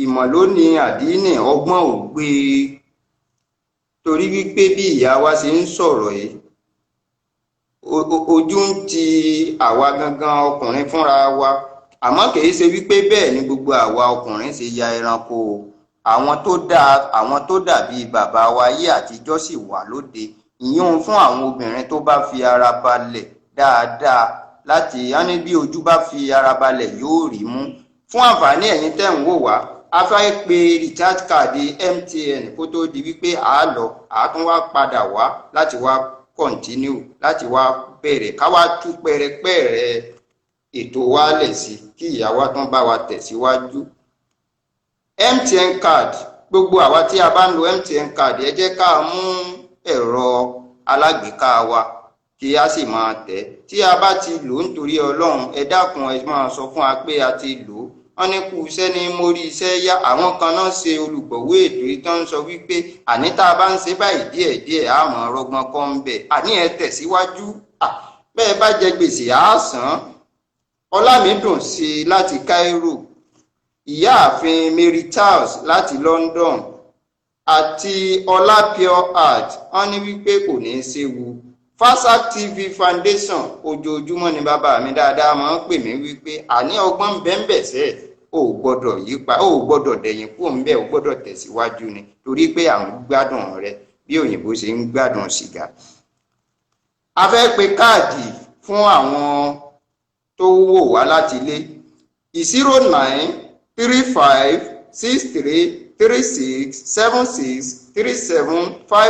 ìmọ̀ ló ní àdínì, ọgbọ́n ò gbé e, torí wípé bí ìyá wa ṣe ń sọ̀rọ̀ yìí ojú ń ti àwa gangan ọkùnrin fúnra wa, àmọ́ kìí ṣe wípé bẹ́ẹ̀ ni gbogbo àwa ọkùnrin ṣe ya ẹranko. Àwọn tó dàbí bàbá wa ayé àtijọ́ sì wà lóde, ìyún fún àwọn obìnrin tó bá fi ara balẹ̀ dáadáa, láti ní bí ojú bá fi ara balẹ̀ yóò rí mú. Fún àǹfààní ẹ̀yin tẹ́ ń wò wá, a fẹ́ pe recharge card MTN kó tó di wípé a lọ, a tún wá padà wá láti wá continue, láti wá bẹ̀rẹ̀ ká wá tú pẹ̀rẹ̀pẹ̀rẹ̀ ètò wa lẹ̀ sí kí ìyá wa tún bá wa tẹ̀síwájú. MTN card, gbogbo àwa tí a bá ń lo MTN card, ẹ jẹ́ ká mú ẹ̀rọ alágbèéká wa kí a sì máa tẹ̀. Tí a bá ti lò nítorí Ọlọ́run, ẹ dákun ẹ máa sọ fún wa pé a ti lò. Wọ́n ní kú iṣẹ́ ní mórí iṣẹ́ yá. Àwọn kan náà ṣe olùgbọ̀wé ètò yìí tó ń sọ wípé àní tá a bá ń ṣe báyìí díẹ̀díẹ̀ á mọ̀ ọrọ̀gbọ́n kan ń bẹ̀, àní ẹ tẹ̀síwájú, bẹ́ẹ̀ bá jẹ gbèsè á san. Ọlámídùn sí láti Cairo, ìyáàfin Mary Charles láti London àti Ọlá Pure Heart, wọ́n ní wípé kò ní í séwu. Fasak TV Foundation, ojoojúmọ́ ni bàbá mi dáadáa máa ń pè mí wípé àní ọgbọ́n ń bẹ́ẹ̀ sẹ́, ò gbọ́dọ̀ yípa, ò gbọ́dọ̀ dẹ̀yìn kúrò ń bẹ̀, ò gbọ́dọ̀ tẹ̀síwájú ni, torí pé à ń gbádùn rẹ bí òyìnbó ṣe ń gbádùn sìgá. A fẹ́ pe káàdì fún àwọn tó wò wá láti ilé.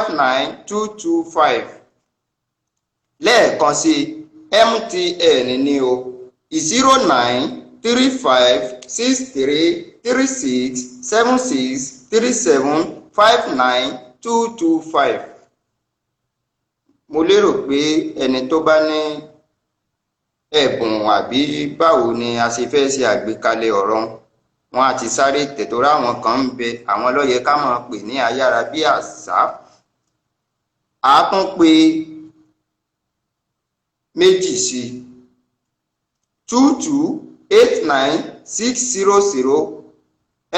0935363637592225. Lẹ́ẹ̀kan sí MTN ní o, 0935633637592225. Mo lérò pé ẹni tó bá ní ẹ̀bùn àbí báwo ni a ṣe fẹ́ ṣe àgbékalẹ̀ ọ̀rọ̀ wọn àti sáré tẹ̀tọ́rọ́. Àwọn kan ń bẹ, àwọn ló yẹ ká máa pè ní ayára bí àṣá. A tún pè méjì sí 2289600.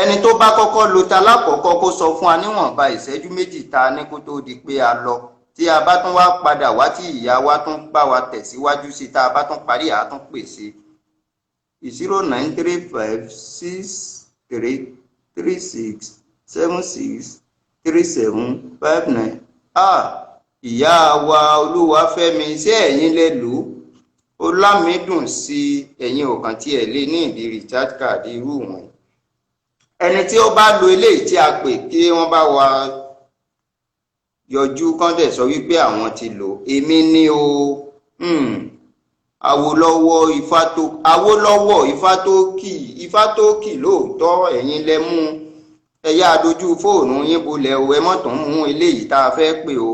ẹni tó bá kọ́kọ́ lo ta lákọ̀ọ́kọ́ kó sọ fún wa níwọ̀nba ìṣẹ́jú méjì ta ní kó tó di pé a lọ. Tí a bá tún wá padà wá tí ìyá wa tún bá wa tẹ̀síwájú sí, tá a bá tún parí a tún pè sí 09356336763759. Ìyá wa Olúwafẹ́mi, ṣé ẹ̀yin lẹ lò ó? Ọlámídùn sí ẹ̀yin ọ̀kan tí ẹ̀ lé ní ìdí recharge card irú wọn. Ẹni tí ó bá lo eléyìí tí a pè kí wọ́n bá wa yọjú kọ́ńdẹ̀ sọ wípé àwọn ti lò. Èmi ni o. Awólọ́wọ̀ ifá tó kì lóòótọ́, ẹ̀yin lẹ mú. Ẹ̀yà dojú fóònù yín bolẹ̀ o, ẹ mọ́tò ń mú eléyìí tá a fẹ́ pè o.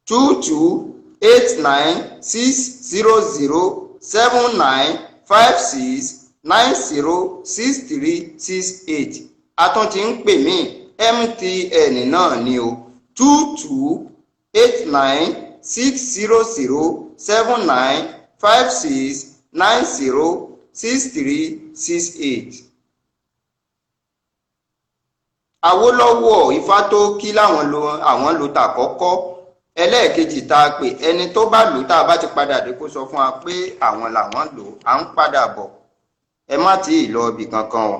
2289607956906368. A tún ti ń pè mí, MTN náà ni o. 2289607956906368. Awólọ́wọ̀ Ifátókí láwọn lo tàkọ́kọ́. Ẹlẹ́ẹ̀kejì tá a pè, ẹni tó bá lò tá a bá ti padà dé kó sọ fún wa pé àwọn làwọn lò. À ń padà bọ̀, ẹ má tí ì lọ ibì kankan o.